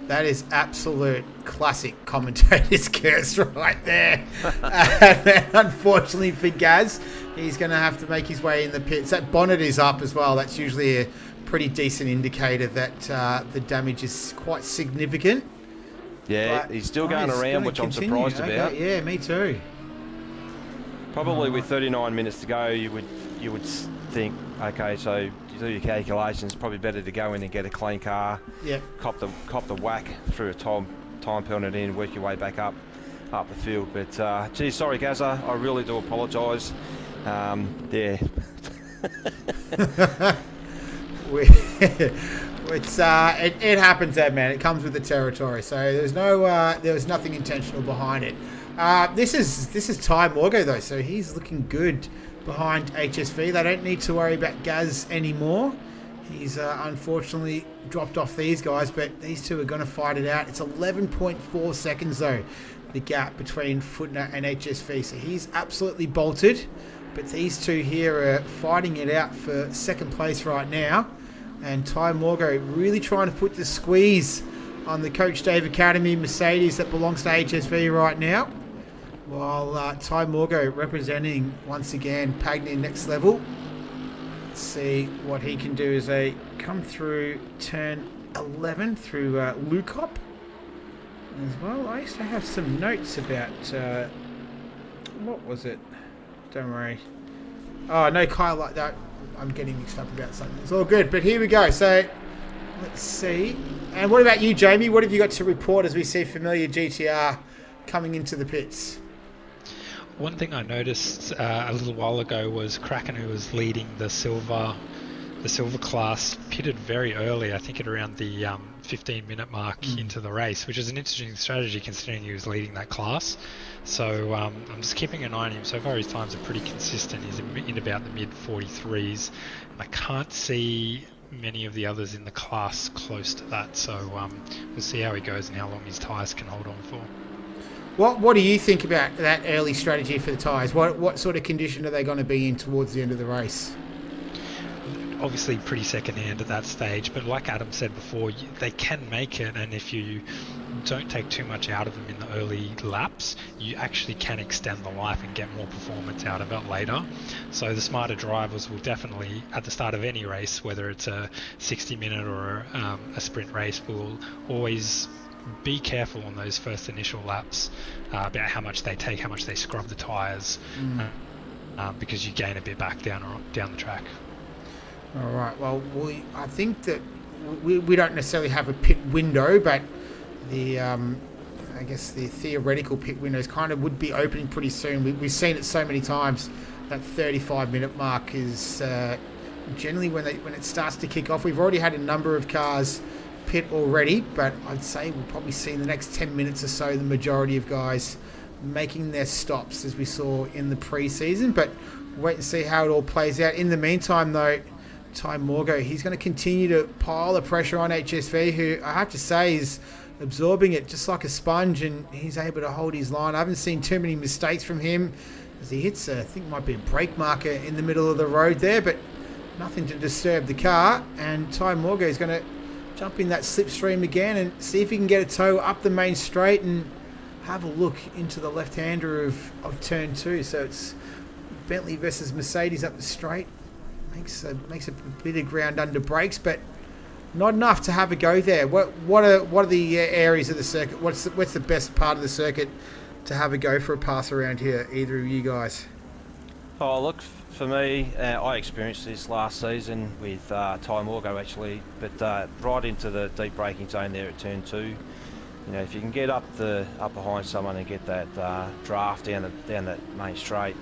Speaker 1: That is absolute classic commentator's curse right there. And then, unfortunately for Gaz, he's going to have to make his way in the pits. That bonnet is up as well. That's usually a pretty decent indicator that the damage is quite significant.
Speaker 5: Yeah,
Speaker 1: but
Speaker 5: he's still going around, which I'm surprised about.
Speaker 1: Yeah, me too.
Speaker 5: Probably with 39 minutes to go, you would think, okay, so you do your calculations, probably better to go in and get a clean car.
Speaker 1: Yep.
Speaker 5: Cop the whack through a time penalty and work your way back up the field. But geez, sorry Gazza, I really do apologise. Yeah.
Speaker 1: It happens, that man. It comes with the territory. So there was nothing intentional behind it. This is Ty Morgo though, so he's looking good behind HSV. They don't need to worry about Gaz anymore. He's unfortunately dropped off these guys, but these two are going to fight it out. It's 11.4 seconds though, the gap between Footner and HSV. So he's absolutely bolted, but these two here are fighting it out for second place right now. And Ty Morgo really trying to put the squeeze on the Coach Dave Academy Mercedes that belongs to HSV right now. While Ty Morgo representing, once again, Pagny Next Level. Let's see what he can do as they come through turn 11 through Lukop as well. I used to have some notes about, what was it? Don't worry. Oh, no, Kyle, like that. I'm getting mixed up about something. It's all good, but here we go. So, let's see. And what about you, Jamie? What have you got to report as we see familiar GTR coming into the pits?
Speaker 6: One thing I noticed a little while ago was Kraken, who was leading the silver class, pitted very early. I think at around the 15-minute mark into the race, which is an interesting strategy considering he was leading that class. So I'm just keeping an eye on him. So far his times are pretty consistent. He's in about the mid 43s. I can't see many of the others in the class close to that. So we'll see how he goes and how long his tyres can hold on for.
Speaker 1: What do you think about that early strategy for the tyres? What sort of condition are they going to be in towards the end of the race?
Speaker 6: Obviously pretty second-hand at that stage, but like Adam said before, they can make it, and if you don't take too much out of them in the early laps, you actually can extend the life and get more performance out of it later. So the smarter drivers will definitely, at the start of any race, whether it's a 60-minute or a sprint race, will always be careful on those first initial laps about how much they take, how much they scrub the tyres, because you gain a bit back down the track.
Speaker 1: All right. Well, I think that we don't necessarily have a pit window, but the I guess the theoretical pit windows kind of would be opening pretty soon. We've seen it so many times. That 35-minute mark is generally when it starts to kick off. We've already had a number of cars pit already, but I'd say we'll probably see in the next 10 minutes or so the majority of guys making their stops, as we saw in the pre-season. But wait and see how it all plays out. In the meantime, though, Ty Morgo, he's going to continue to pile the pressure on HSV, who I have to say is absorbing it just like a sponge, and he's able to hold his line. I haven't seen too many mistakes from him as he hits I think it might be a brake marker in the middle of the road there, but nothing to disturb the car. And Ty Morgo is going to jump in that slipstream again and see if he can get a tow up the main straight and have a look into the left-hander of turn 2. So it's Bentley versus Mercedes up the straight. Makes a bit of ground under brakes, but not enough to have a go there. What are the areas of the circuit? What's the best part of the circuit to have a go for a pass around here? Either of you guys?
Speaker 7: Oh, look, for me, I experienced this last season with Ty Morgo actually, but right into the deep braking zone there at turn 2. You know, if you can get up behind someone and get that draft down that main straight,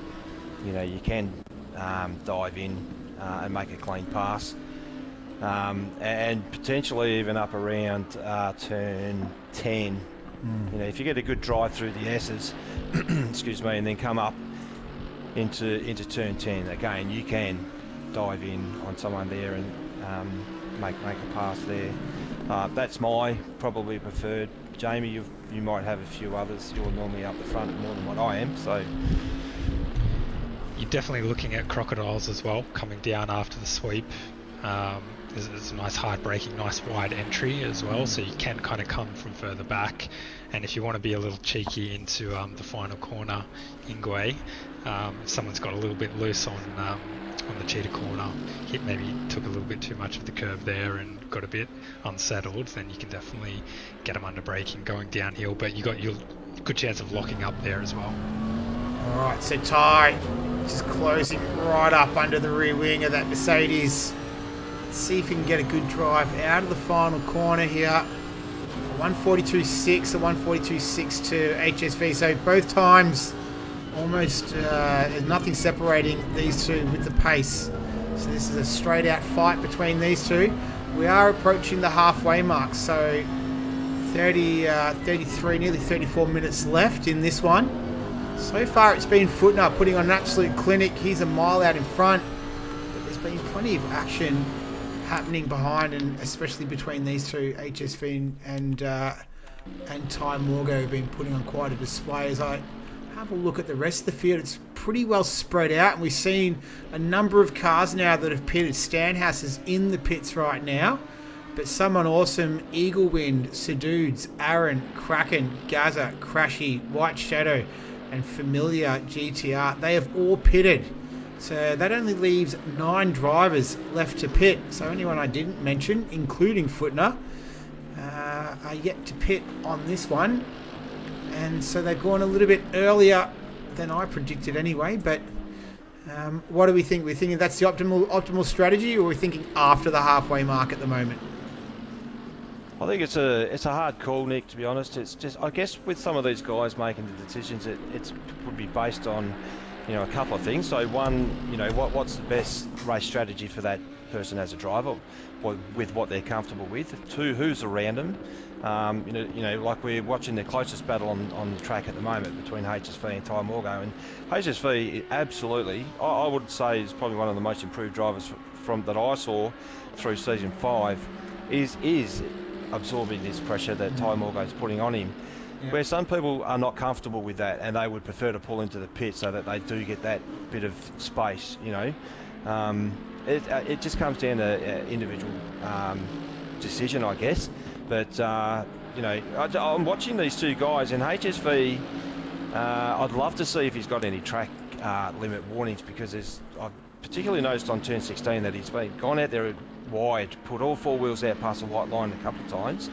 Speaker 7: you know, you can dive in and make a clean pass, and potentially even up around turn 10. You know, if you get a good drive through the S's, excuse me, and then come up into turn 10 again, you can dive in on someone there and make a pass there. That's my probably preferred. Jamie, you might have a few others. You're normally up the front more than what I am, so.
Speaker 6: You're definitely looking at crocodiles as well, coming down after the sweep. There's a nice hard braking, nice wide entry as well, so you can kind of come from further back. And if you want to be a little cheeky into the final corner, Ingwe, if someone's got a little bit loose on the cheetah corner, maybe took a little bit too much of the curve there and got a bit unsettled, then you can definitely get them under braking going downhill, but you got your good chance of locking up there as well.
Speaker 1: All right, so Ty just closing right up under the rear wing of that Mercedes. Let's see if he can get a good drive out of the final corner here. 142.6 or 142.6 to HSV, so both times almost nothing separating these two with the pace. So this is a straight out fight between these two. We are approaching the halfway mark, so 33, nearly 34 minutes left in this one. So far it's been Footner putting on an absolute clinic. He's a mile out in front, but there's been plenty of action happening behind, and especially between these two, HSV and Ty Morgo have been putting on quite a display. As I have a look at the rest of the field, it's pretty well spread out, and we've seen a number of cars now that have pitted. Stanhouse is in the pits right now, but Someone Awesome, Eagle Wind, Sadudes, Aaron, Kraken, Gaza, Crashy, White Shadow, and Familiar GTR, they have all pitted. So that only leaves 9 drivers left to pit. So anyone I didn't mention, including Footner, are yet to pit on this one. And so they've gone a little bit earlier than I predicted anyway. But what do we think? We're thinking that's the optimal strategy, or we're thinking after the halfway mark at the moment?
Speaker 7: I think it's a hard call, Nick, to be honest. It's just, I guess with some of these guys making the decisions, it would be based on, you know, a couple of things. So one, you know, what's the best race strategy for that person as a driver, with what they're comfortable with. 2, who's around them. You know, like we're watching the closest battle on the track at the moment between HSV and Ty Morgo, and HSV absolutely, I would say, is probably one of the most improved drivers from that I saw through season 5. Is absorbing this pressure that Ty Morgo is putting on him. Yep. Where some people are not comfortable with that, and they would prefer to pull into the pit so that they do get that bit of space, you know. It just comes down to individual decision, I guess. But, you know, I'm watching these two guys, and HSV, I'd love to see if he's got any track limit warnings, because I've particularly noticed on turn 16 that he's gone out there wide, put all 4 wheels out past the white line a couple of times,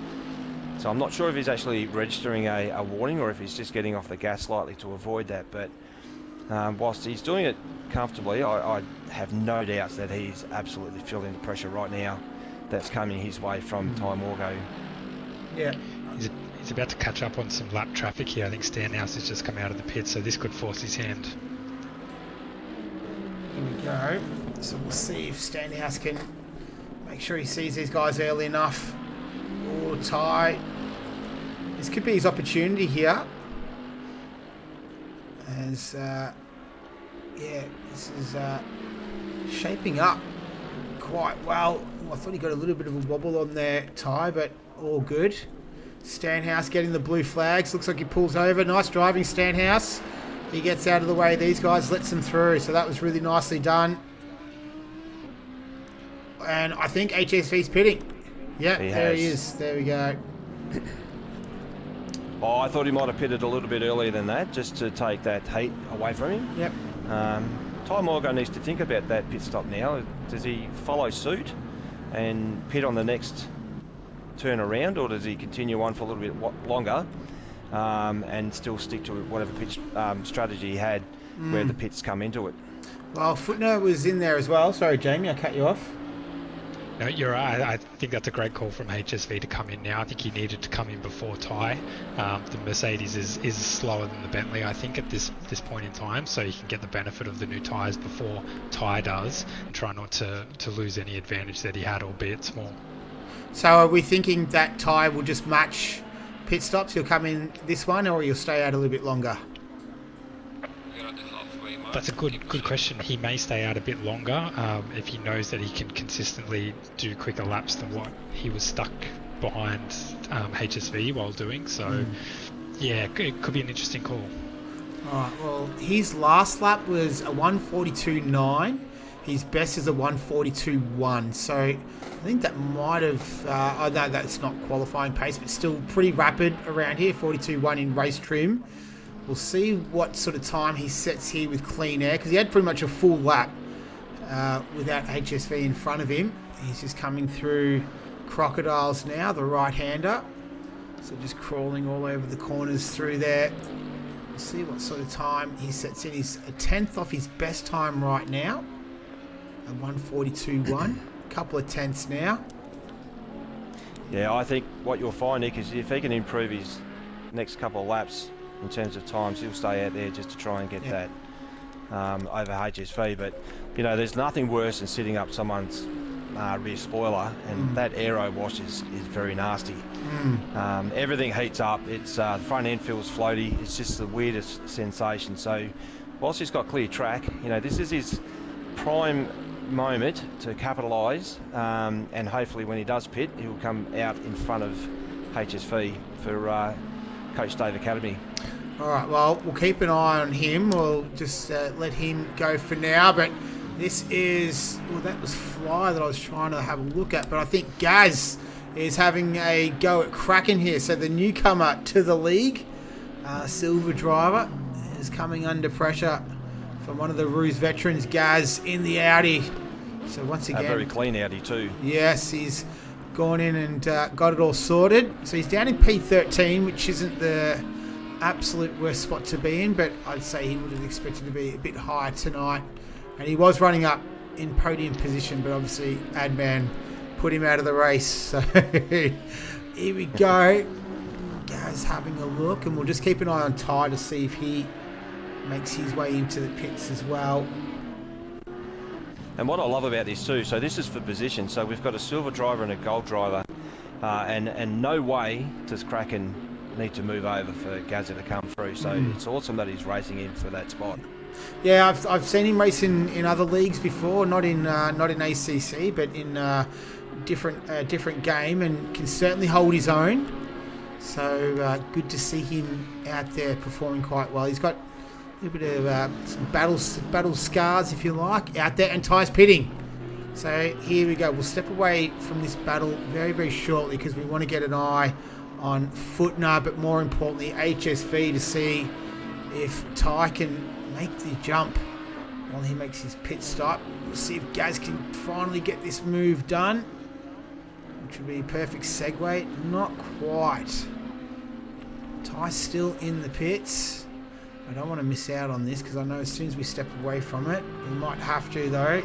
Speaker 5: So I'm not sure if he's actually registering a warning or if he's just getting off the gas slightly to avoid that. But whilst he's doing it comfortably, I have no doubts that he's absolutely feeling the pressure right now that's coming his way from Ty Morgo.
Speaker 1: Yeah.
Speaker 6: He's about to catch up on some lap traffic here. I think Stanhouse has just come out of the pit, so this could force his hand.
Speaker 1: Here we go. So we'll see if Stanhouse can make sure he sees these guys early enough. Oh, Ty. This could be his opportunity here. As, yeah, this is shaping up quite well. I thought he got a little bit of a wobble on there, Ty, but all good. Stanhouse getting the blue flags. Looks like he pulls over. Nice driving, Stanhouse. He gets out of the way of these guys, lets them through. So that was really nicely done. And I think HSV's pitting. Yeah, there he is. There we go.
Speaker 5: Oh, I thought he might have pitted a little bit earlier than that, just to take that heat away from him.
Speaker 1: Yep.
Speaker 5: Ty Morgo needs to think about that pit stop now. Does he follow suit and pit on the next turn around, or does he continue on for a little bit longer and still stick to whatever pitch strategy he had where the pits come into it?
Speaker 1: Well, Footner was in there as well. Sorry, Jamie, I cut you off.
Speaker 6: No, you're right. I think that's a great call from HSV to come in now. I think he needed to come in before Ty. The Mercedes is slower than the Bentley, I think, at this point in time, so you can get the benefit of the new tyres before Ty does and try not to lose any advantage that he had, albeit small.
Speaker 1: So are we thinking that Ty will just match pit stops? He'll come in this one, or he'll stay out a little bit longer?
Speaker 6: That's a good question. He may stay out a bit longer if he knows that he can consistently do quicker laps than what he was stuck behind HSV while doing. So, yeah, it could be an interesting call.
Speaker 1: All right, well, his last lap was a 1:42.9. His best is a 1:42.1. So I think that might have... oh, no, that's not qualifying pace, but still pretty rapid around here. 42.1 in race trim. We'll see what sort of time he sets here with clean air, because he had pretty much a full lap without HSV in front of him. He's just coming through Crocodiles now, the right-hander. So just crawling all over the corners through there. We'll see what sort of time he sets in. He's a 10th off his best time right now. A 1:42.1. A couple of tenths now.
Speaker 5: Yeah, I think what you'll find, Nick, is if he can improve his next couple of laps in terms of times, he'll stay out there just to try and get that over HSV. But, you know, there's nothing worse than sitting up someone's rear spoiler, and that aero wash is very nasty. Everything heats up. It's the front end feels floaty. It's just the weirdest sensation. So whilst he's got clear track, you know, this is his prime moment to capitalise, and hopefully when he does pit, he'll come out in front of HSV for Coach Dave Academy.
Speaker 1: All right, well, we'll keep an eye on him. We'll just let him go for now. But this is... well, that was Fly that I was trying to have a look at. But I think Gaz is having a go at Kraken here. So the newcomer to the league, Silver Driver, is coming under pressure from one of the ROOZ veterans, Gaz, in the Audi. So once again...
Speaker 5: a very clean Audi too.
Speaker 1: Yes, he's gone in and got it all sorted. So he's down in P13, which isn't the absolute worst spot to be in, but I'd say he would have expected to be a bit higher tonight. And he was running up in podium position, but obviously Adman put him out of the race. So here we go. Gaz having a look, and we'll just keep an eye on Ty to see if he makes his way into the pits as well.
Speaker 5: And what I love about this too, so this is for position, so we've got a silver driver and a gold driver, and no way does Kraken need to move over for Gazza to come through, so it's awesome that he's racing in for that spot.
Speaker 1: Yeah, I've seen him race in other leagues before, not in ACC, but in different game, and can certainly hold his own. So good to see him out there performing quite well. He's got a little bit of some battle scars, if you like, out there, and Ty's pitting. So here we go. We'll step away from this battle very, very shortly, because we want to get an eye on Footner, but more importantly HSV, to see if Ty can make the jump while he makes his pit stop. We'll see if Gaz can finally get this move done. We'll which would be a perfect segue. Not quite. Ty's still in the pits. I don't want to miss out on this because I know as soon as we step away from it, we might have to though.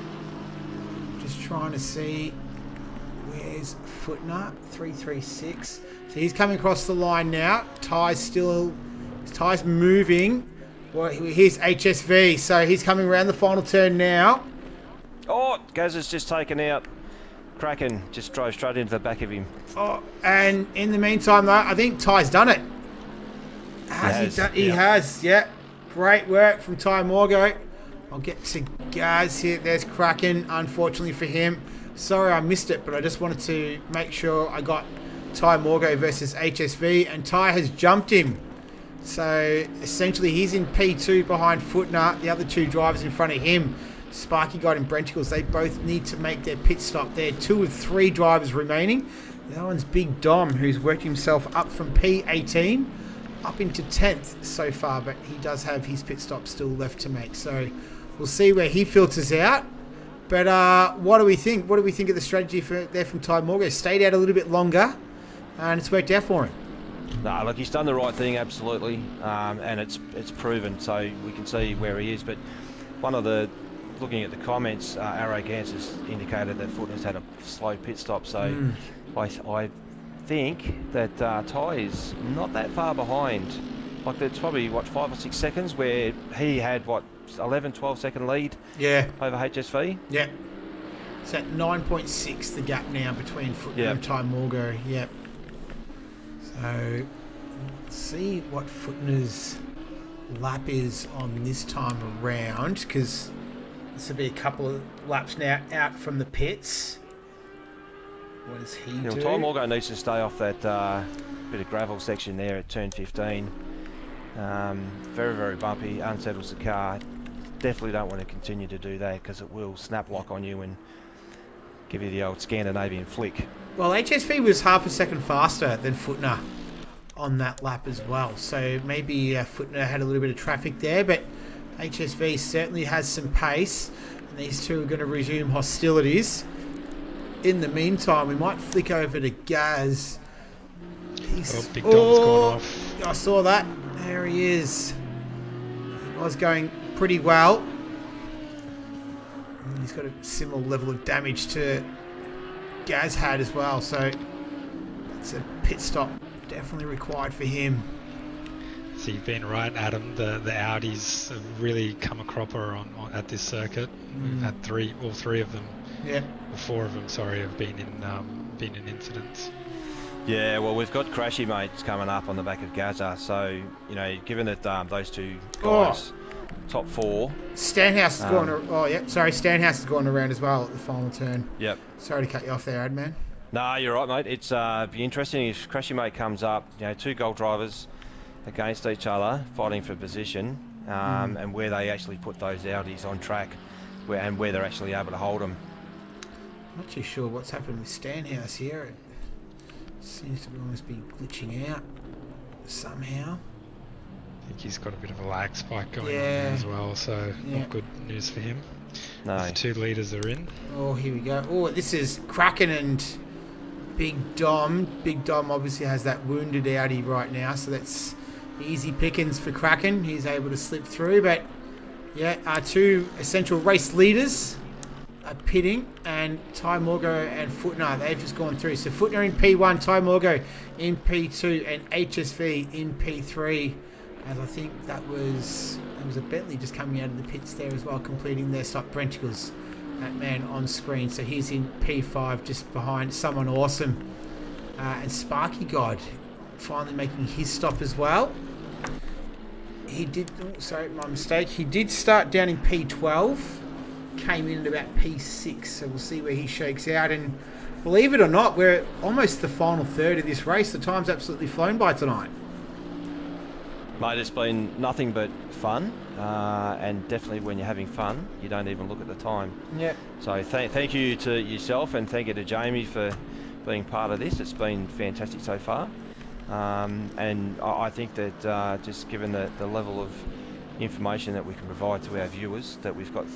Speaker 1: Just trying to see where's Footner, 336. So he's coming across the line now. Ty's moving. Well, here's HSV, so he's coming around the final turn now.
Speaker 7: Oh, Gaz has just taken out Kraken, just drove straight into the back of him.
Speaker 1: Oh, and in the meantime though, I think Ty's done it. He has, yeah. Great work from Ty Morgo. I'll get to Gaz here. There's Kraken, unfortunately for him. Sorry I missed it, but I just wanted to make sure I got Ty Morgo versus HSV, and Ty has jumped him. So essentially he's in P2 behind Footner. The other two drivers in front of him, Sparky God and Brenticles, they both need to make their pit stop. There are 2 of 3 drivers remaining. The other one's Big Dom, who's worked himself up from P18 up into 10th so far, but he does have his pit stop still left to make. So we'll see where he filters out. But what do we think? What do we think of the strategy there from Ty Morgan? Stayed out a little bit longer, and it's worked out for him.
Speaker 7: No, look, he's done the right thing, absolutely, and it's proven, so we can see where he is. But looking at the comments, Arrow Gans has indicated that Footner's had a slow pit stop, so I think that Ty is not that far behind. Like, there's probably, 5 or 6 seconds where he had, 11, 12 second lead over HSV?
Speaker 1: Yeah. It's at 9.6, the gap now between Footner and Ty Morgo. Yep. So, let's see what Footner's lap is on this time around, because this will be a couple of laps now out from the pits. What does he do?
Speaker 7: Ty Morgo needs to stay off that bit of gravel section there at turn 15. Very, very bumpy, unsettles the car. Definitely don't want to continue to do that because it will snap lock on you and give you the old Scandinavian flick.
Speaker 1: Well, HSV was half a second faster than Footner on that lap as well. So maybe Footner had a little bit of traffic there, but HSV certainly has some pace. And these two are going to resume hostilities. In the meantime, we might flick over to Gaz.
Speaker 6: Big Dom's gone off.
Speaker 1: I saw that. There he is. He was going pretty well. And he's got a similar level of damage to Gaz had as well, so it's a pit stop definitely required for him.
Speaker 6: So you've been right, Adam. The Audis have really come a cropper on at this circuit. We've had all three of them.
Speaker 1: Yeah.
Speaker 6: Or 4 of them, sorry, have been in incidents.
Speaker 7: Yeah, well, we've got Crashy Mates coming up on the back of Gaza, so, given that those two guys, top 4.
Speaker 1: Stanhouse has gone. Stanhouse has gone around as well at the final turn.
Speaker 7: Yep.
Speaker 1: Sorry to cut you off there, Adman.
Speaker 7: No, you're right, mate. It's be interesting if Crashy Mate comes up, 2 Gold drivers against each other, fighting for position, and where they actually put those Audis on track, where they're actually able to hold them.
Speaker 1: Not too sure what's happened with Stanhouse here. It seems to almost be glitching out somehow.
Speaker 6: I think he's got a bit of a lag spike going on there as well, so not good news for him.
Speaker 7: No.
Speaker 6: The 2 leaders are in.
Speaker 1: Oh, here we go. Oh, this is Kraken and Big Dom. Big Dom obviously has that wounded Audi right now, so that's easy pickings for Kraken. He's able to slip through, but our 2 essential race leaders are pitting, and Ty Morgo and Footner, they've just gone through. So Footner in P1, Ty Morgo in P2, and HSV in P3. As I think that was a Bentley just coming out of the pits there as well, completing their stop. Brenticles, that man on screen. So he's in P5, just behind someone awesome. And Sparky God finally making his stop as well. He did, sorry, my mistake. He did start down in P12. Came in at about P6, so we'll see where he shakes out. And believe it or not, we're almost the final third of this race. The time's absolutely flown by tonight.
Speaker 7: Mate, it's been nothing but fun, and definitely when you're having fun, you don't even look at the time.
Speaker 1: Yeah.
Speaker 7: So thank you to yourself, and thank you to Jamie for being part of this. It's been fantastic so far, and I think that just given the level of information that we can provide to our viewers, that we've got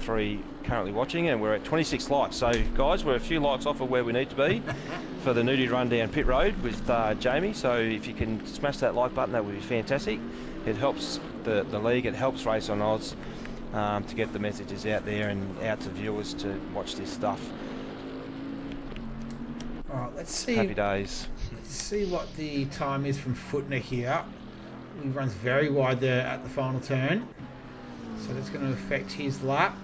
Speaker 7: 3 currently watching, and we're at 26 likes. So, guys, we're a few likes off of where we need to be for the nudie run down pit road with Jamie. So, if you can smash that like button, that would be fantastic. It helps the league, it helps Race on Oz to get the messages out there and out to viewers to watch this stuff.
Speaker 1: All right, let's see.
Speaker 7: Happy days.
Speaker 1: Let's see what the time is from Footner here. He runs very wide there at the final turn, so that's going to affect his lap.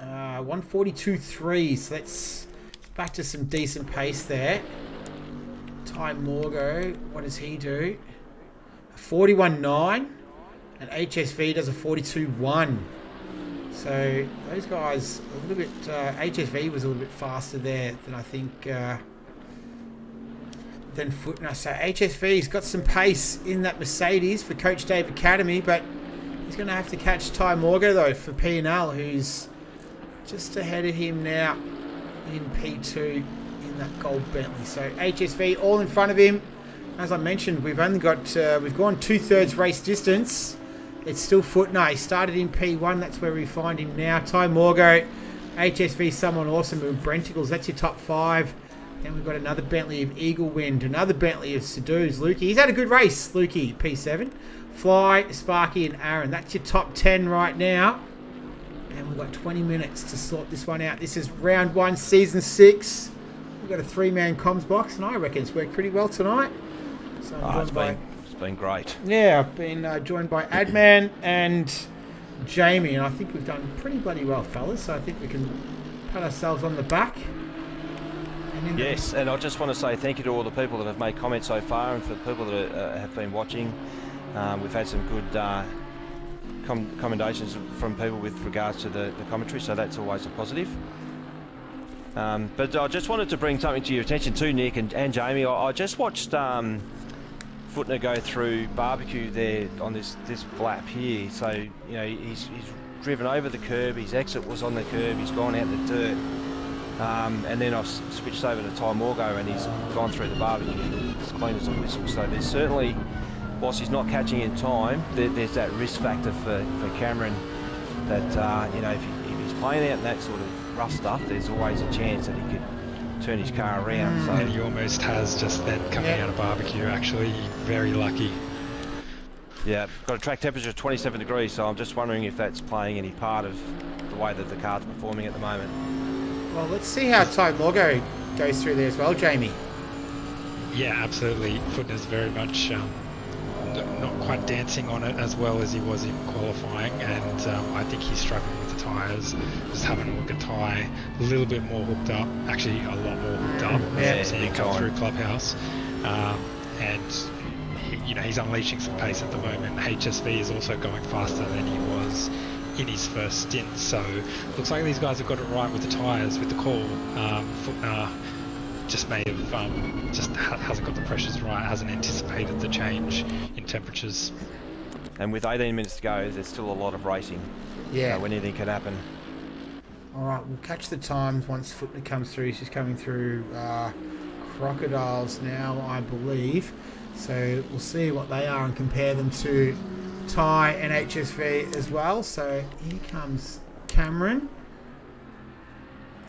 Speaker 1: 1:42.3, so that's back to some decent pace there. Ty Morgo, what does he do? 41.9, and HSV does a 42.1. So those guys a little bit. HSV was a little bit faster there than I think than Footner. So HSV's got some pace in that Mercedes for Coach Dave Academy, but he's going to have to catch Ty Morgo though for P&L, who's just ahead of him now in P2 in that gold Bentley. So HSV all in front of him. As I mentioned, we've only got we've gone 2/3 race distance. It's still Footner. He started in P1. That's where we find him now. Ty Morgo, HSV, someone awesome with Brenticles. That's your top 5. Then we've got another Bentley of Eagle Wind, another Bentley of Sadu's. Lukey, he's had a good race. Lukey, P7. Fly, Sparky, and Aaron. That's your top 10 right now. And we've got 20 minutes to sort this one out. This is round 1, season 6. We've got a 3-man comms box, and I reckon it's worked pretty well tonight. So I'm
Speaker 7: It's been great.
Speaker 1: Yeah, I've been joined by Adman and Jamie, and I think we've done pretty bloody well, fellas. So I think we can pat ourselves on the back.
Speaker 7: Yes, and I just want to say thank you to all the people that have made comments so far, and for the people that have been watching. We've had some good commendations from people with regards to the commentary, so that's always a positive. But I just wanted to bring something to your attention too, Nick and Jamie. I just watched Footner go through barbecue there on this lap here. So, you know, he's driven over the curb, his exit was on the curb, he's gone out in the dirt. And then I've switched over to Ty Morgo, and he's gone through the barbecue as clean as a whistle. So there's certainly, whilst he's not catching in time, there's that risk factor for Cameron that, you know, if he's playing out in that sort of rough stuff, there's always a chance that he could turn his car around. So
Speaker 6: And he almost has just then coming out of barbecue, actually. Very lucky.
Speaker 7: yeah, got a track temperature of 27 degrees, so I'm just wondering if that's playing any part of the way that the car's performing at the moment.
Speaker 1: Well, let's see how Ty Morgo goes through there as well, Jamie.
Speaker 6: Yeah, absolutely. Footner's very much not quite dancing on it as well as he was in qualifying, and I think he's struggling with the tyres. Just having a look at Ty, a little bit more hooked up, actually a lot more hooked up.
Speaker 7: Yeah,
Speaker 6: seeing him come through Clubhouse, and you know, he's unleashing some pace at the moment. HSV is also going faster than he was in his first stint, so looks like these guys have got it right with the tyres, with the call. Footner just may have just hasn't got the pressures right, hasn't anticipated the change in temperatures.
Speaker 7: And with 18 minutes to go, there's still a lot of racing.
Speaker 1: Yeah.
Speaker 7: When anything can happen.
Speaker 1: All right, we'll catch the times once Footner comes through. She's coming through Crocodiles now, I believe. So we'll see what they are and compare them to Ty and HSV as well. So here comes Cameron.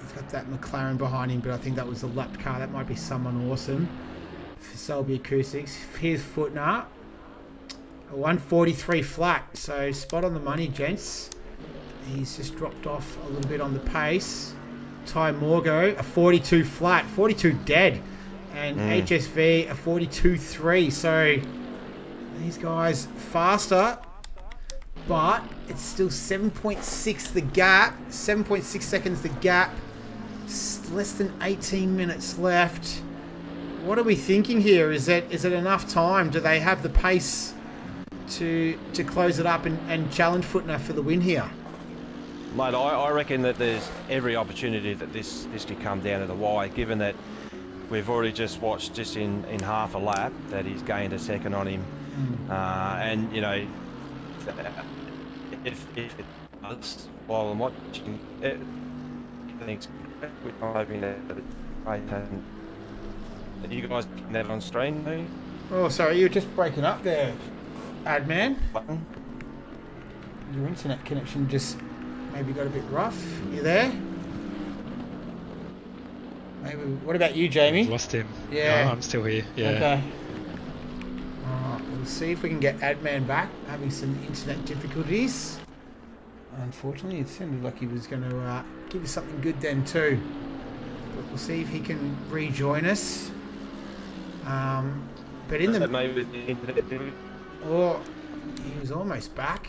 Speaker 1: He's got that McLaren behind him, but I think that was a lapped car. That might be someone awesome for Selby Acoustics. Here's Footner. A 1:43 flat, so spot on the money, gents. He's just dropped off a little bit on the pace. Ty Morgo, a 42 flat, 42 dead. And HSV, a 42.3. So these guys faster, but it's still 7.6 the gap. 7.6 seconds the gap. Less than 18 minutes left. What are we thinking here? Is it enough time? Do they have the pace to close it up and challenge Footner for the win here?
Speaker 7: Mate, I reckon that there's every opportunity that this could come down to the wire, given that we've already just watched just in half a lap that he's gained a second on him. And, you know, if it does, while I'm watching it, I think I'm hoping that you guys getting that on screen, do you?
Speaker 1: Oh, sorry, you were just breaking up there, Adman.
Speaker 7: Button?
Speaker 1: Your internet connection just maybe got a bit rough. You there? Maybe. What about you, Jamie?
Speaker 6: Lost him.
Speaker 1: Yeah.
Speaker 6: No, I'm still here. Yeah.
Speaker 1: Okay. Alright, we'll see if we can get Adman back. Having some internet difficulties. Unfortunately, it sounded like he was going to give us something good then too. But we'll see if he can rejoin us. But in the...
Speaker 3: Maybe with the internet.
Speaker 1: Oh, he was almost back.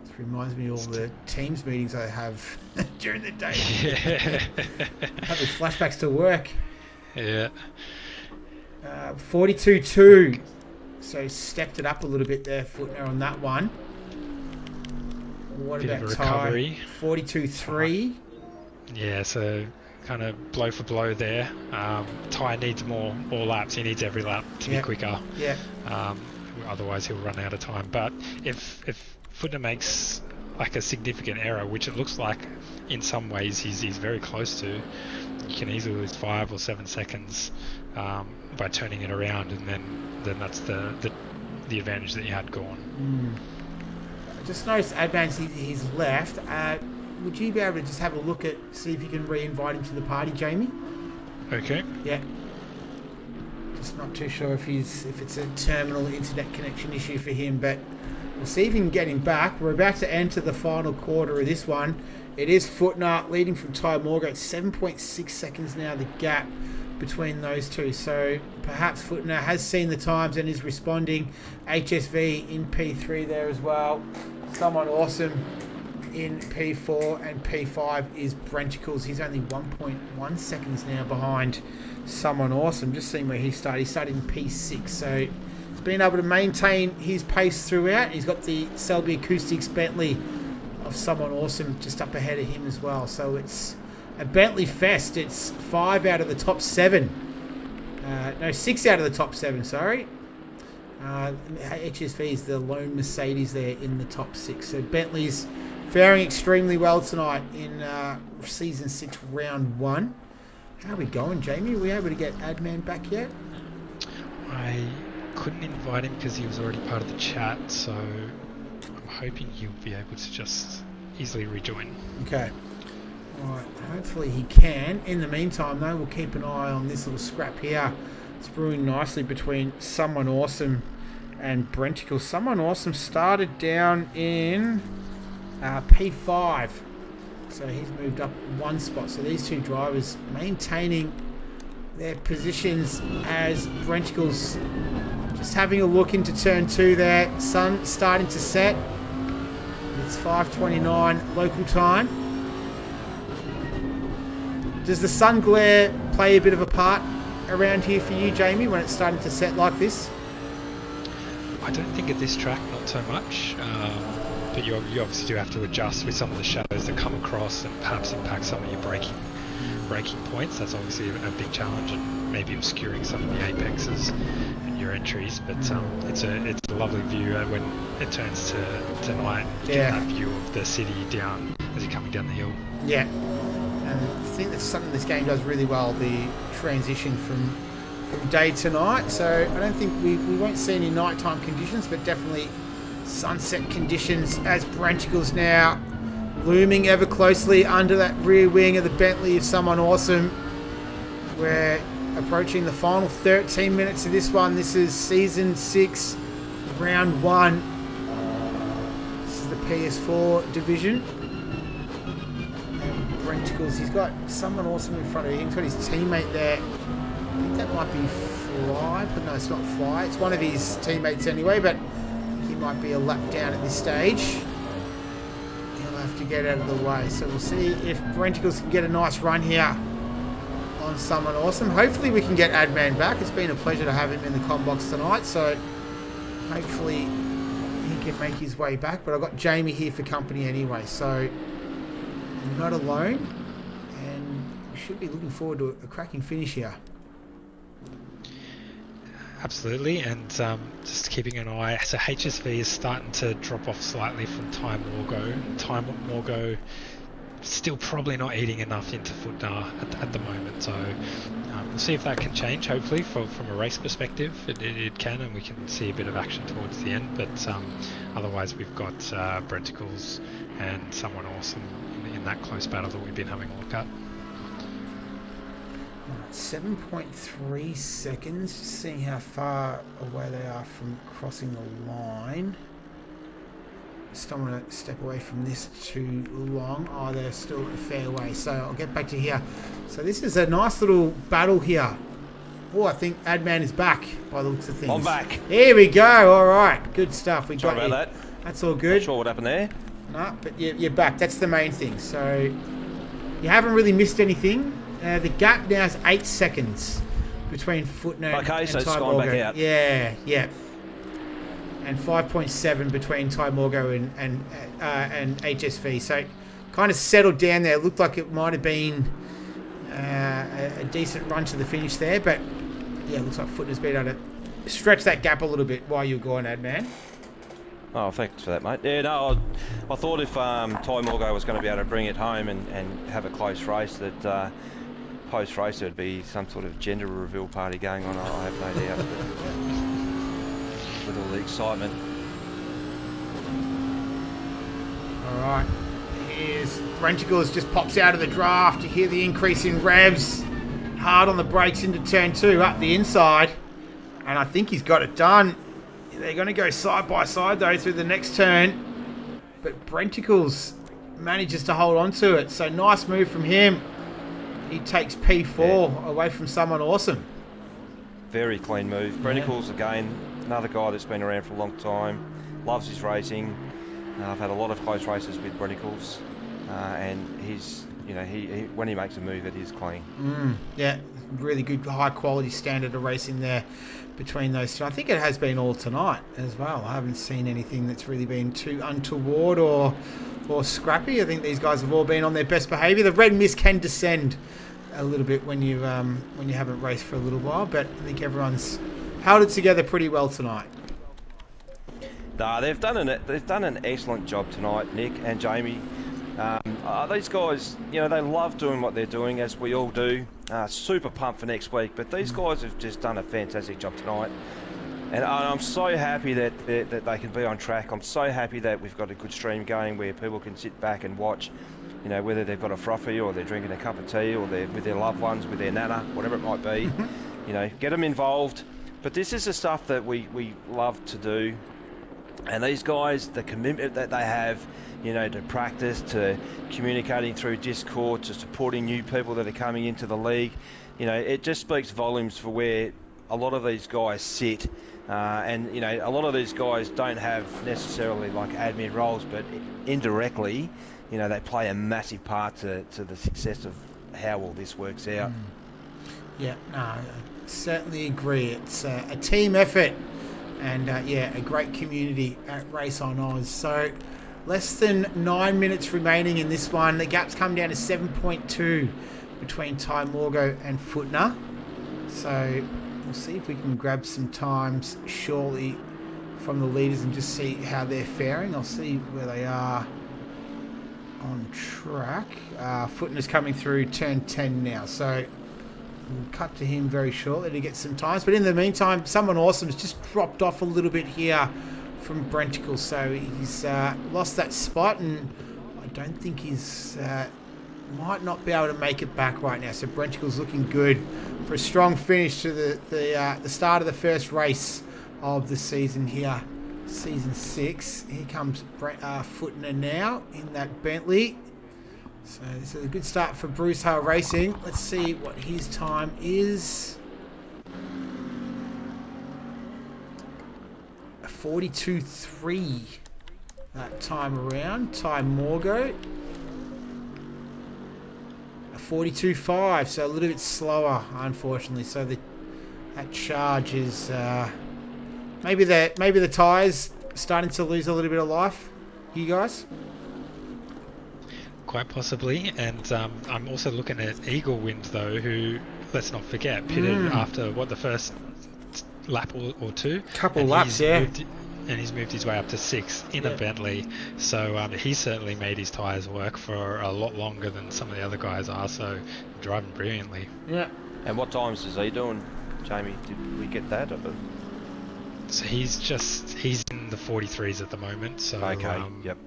Speaker 1: This reminds me of all the Teams meetings I have during the day.
Speaker 6: Yeah.
Speaker 1: Having flashbacks to work.
Speaker 6: Yeah.
Speaker 1: 42-2. So stepped it up a little bit there, Footner, on that one. What
Speaker 6: Bit of
Speaker 1: about
Speaker 6: a
Speaker 1: Ty?
Speaker 6: recovery.
Speaker 1: 42-3.
Speaker 6: Yeah, so kind of blow for blow there. Ty needs more laps. He needs every lap to be quicker.
Speaker 1: Yeah.
Speaker 6: Otherwise, he'll run out of time. But if Footner makes like a significant error, which it looks like in some ways he's very close to, you can easily lose 5 or 7 seconds by turning it around, and then that's the advantage that you had gone.
Speaker 1: I just noticed Advance he's left. Would you be able to just have a look at, see if you can re-invite him to the party, Jamie?
Speaker 6: Okay.
Speaker 1: Yeah. Just not too sure if it's a terminal internet connection issue for him, but we'll see if we can get him back. We're about to enter the final quarter of this one. It is Footner leading from Ty Morgate. 7.6 seconds now, the gap between those two. So perhaps Footner has seen the times and is responding. HSV in P3 there as well. Someone awesome in P4, and P5 is Brenticles. He's only 1.1 seconds now behind Someone Awesome. Just seeing where he started. He started in P6, so he's been able to maintain his pace throughout. He's got the Selby Acoustics Bentley of Someone Awesome just up ahead of him as well. So it's a Bentley fest. It's 5 out of the top 7. No, 6 out of the top 7, sorry. HSV is the lone Mercedes there in the top 6. So Bentley's faring extremely well tonight in Season 6, Round 1. How are we going, Jamie? Are we able to get Adman back yet?
Speaker 6: I couldn't invite him because he was already part of the chat, so I'm hoping he'll be able to just easily rejoin.
Speaker 1: Okay. Alright, hopefully he can. In the meantime, though, we'll keep an eye on this little scrap here. It's brewing nicely between Someone Awesome and Brenticle. Someone Awesome started down in P5. So he's moved up 1 spot. So these two drivers maintaining their positions as Brenticles just having a look into turn 2 there. Sun starting to set. It's 5:29 local time. Does the sun glare play a bit of a part around here for you, Jamie, when it's starting to set like this?
Speaker 6: I don't think at this track, not so much. But you obviously do have to adjust with some of the shadows that come across and perhaps impact some of your braking points. That's obviously a big challenge, and maybe obscuring some of the apexes and your entries. But it's a lovely view when it turns to night. You get that view of the city down as you're coming down the hill.
Speaker 1: Yeah. And I think that's something this game does really well, the transition from day to night. So I don't think we won't see any nighttime conditions, but definitely sunset conditions as Brenticles now looming ever closely under that rear wing of the Bentley of Someone Awesome. We're approaching the final 13 minutes of this one. This is Season 6, Round 1. This is the PS4 division. And Brenticles, he's got Someone Awesome in front of him. He's got his teammate there. I think that might be Fly, but no, it's not Fly. It's one of his teammates anyway, but he might be a lap down at this stage. He'll have to get out of the way. So we'll see if Brenticles can get a nice run here on Someone Awesome. Hopefully we can get Adman back. It's been a pleasure to have him in the comm box tonight, so hopefully he can make his way back. But I've got Jamie here for company anyway, so I'm not alone, and we should be looking forward to a cracking finish here.
Speaker 6: Absolutely, and just keeping an eye. So HSV is starting to drop off slightly from Time Morgo. Time Morgo still probably not eating enough into Footner at the moment. So we'll see if that can change. Hopefully, from a race perspective, it can, and we can see a bit of action towards the end. But otherwise, we've got Brenticles and someone awesome in that close battle that we've been having a look at.
Speaker 1: 7.3 seconds, just seeing how far away they are from crossing the line. Just don't want to step away from this too long. Oh, they're still a fair way, so I'll get back to here. So this is a nice little battle here. Oh, I think Adman is back by the looks of things.
Speaker 7: I'm back.
Speaker 1: Here we go. All right, good stuff. We
Speaker 7: Sorry
Speaker 1: got
Speaker 7: about
Speaker 1: you.
Speaker 7: that.
Speaker 1: That's all good.
Speaker 7: Not sure what happened there.
Speaker 1: No, but you're back. That's the main thing. So you haven't really missed anything. The gap now is 8 seconds between Footnote and
Speaker 7: so it's
Speaker 1: Ty
Speaker 7: gone back
Speaker 1: Morgo.
Speaker 7: out.
Speaker 1: Yeah. And 5.7 between Ty Morgo and HSV. So kind of settled down there. It looked like it might have been a decent run to the finish there, but yeah, it looks like Footnote's been able to stretch that gap a little bit while you were going, Adman.
Speaker 7: Oh, thanks for that, mate. Yeah, no, I thought if Ty Morgo was going to be able to bring it home and have a close race, that post-race there'd be some sort of gender reveal party going on, I have no doubt, with all the excitement.
Speaker 1: All right, here's Brenticles just pops out of the draft. You hear the increase in revs. Hard on the brakes into turn 2, up the inside. And I think he's got it done. They're going to go side by side, though, through the next turn. But Brenticles manages to hold on to it. So nice move from him. He takes P4 away from someone awesome.
Speaker 7: Very clean move. Brenticles, again, another guy that's been around for a long time. Loves his racing. I've had a lot of close races with Brenticles. And he's, he when he makes a move, it is clean.
Speaker 1: Yeah, really good, high quality standard of racing there between those two. I think it has been all tonight as well. I haven't seen anything that's really been too untoward or scrappy. I think these guys have all been on their best behaviour. The red mist can descend a little bit when you haven't raced for a little while, but I think everyone's held it together pretty well tonight.
Speaker 7: They've done an excellent job tonight, Nick and Jamie. These guys, they love doing what they're doing, as we all do. Super pumped for next week, but these guys have just done a fantastic job tonight. And I'm so happy that they can be on track. I'm so happy that we've got a good stream going where people can sit back and watch, whether they've got a frothy or they're drinking a cup of tea or they're with their loved ones, with their nana, whatever it might be. Get them involved. But this is the stuff that we love to do. And these guys, the commitment that they have, to practice, to communicating through Discord, to supporting new people that are coming into the league, it just speaks volumes for where a lot of these guys sit. And a lot of these guys don't have necessarily like admin roles, but indirectly, they play a massive part to the success of how all this works out.
Speaker 1: Yeah, no, I certainly agree. It's a team effort. And a great community at Race on Oz. So less than 9 minutes remaining in this one. The gap's come down to 7.2 between Ty Morgo and Footner. So we'll see if we can grab some times shortly from the leaders and just see how they're faring. I'll see where they are on track. Footner's coming through turn 10 now. So we'll cut to him very shortly to get some times. But in the meantime, someone awesome has just dropped off a little bit here from Brenticles. So he's lost that spot, and I don't think he's might not be able to make it back right now. So Brenticles looking good for a strong finish to the start of the first race of the season here. Season 6. Here comes Footner now in that Bentley. So this is a good start for Bruce Hale Racing. Let's see what his time is. 42.3 that time around. Ty Morgo. 42.5, so a little bit slower, unfortunately. So that charge is maybe the tyres starting to lose a little bit of life. You guys?
Speaker 6: Quite possibly, and I'm also looking at Eagle Wind though, who, let's not forget, pitted after the first lap or two.
Speaker 1: Couple laps, yeah.
Speaker 6: and he's moved his way up to 6th in a Bentley. So he certainly made his tyres work for a lot longer than some of the other guys are. So driving brilliantly.
Speaker 1: Yeah.
Speaker 7: And what times is he doing, Jamie? Did we get that?
Speaker 6: So he's in the 43s at the moment. So
Speaker 7: Okay. Yep.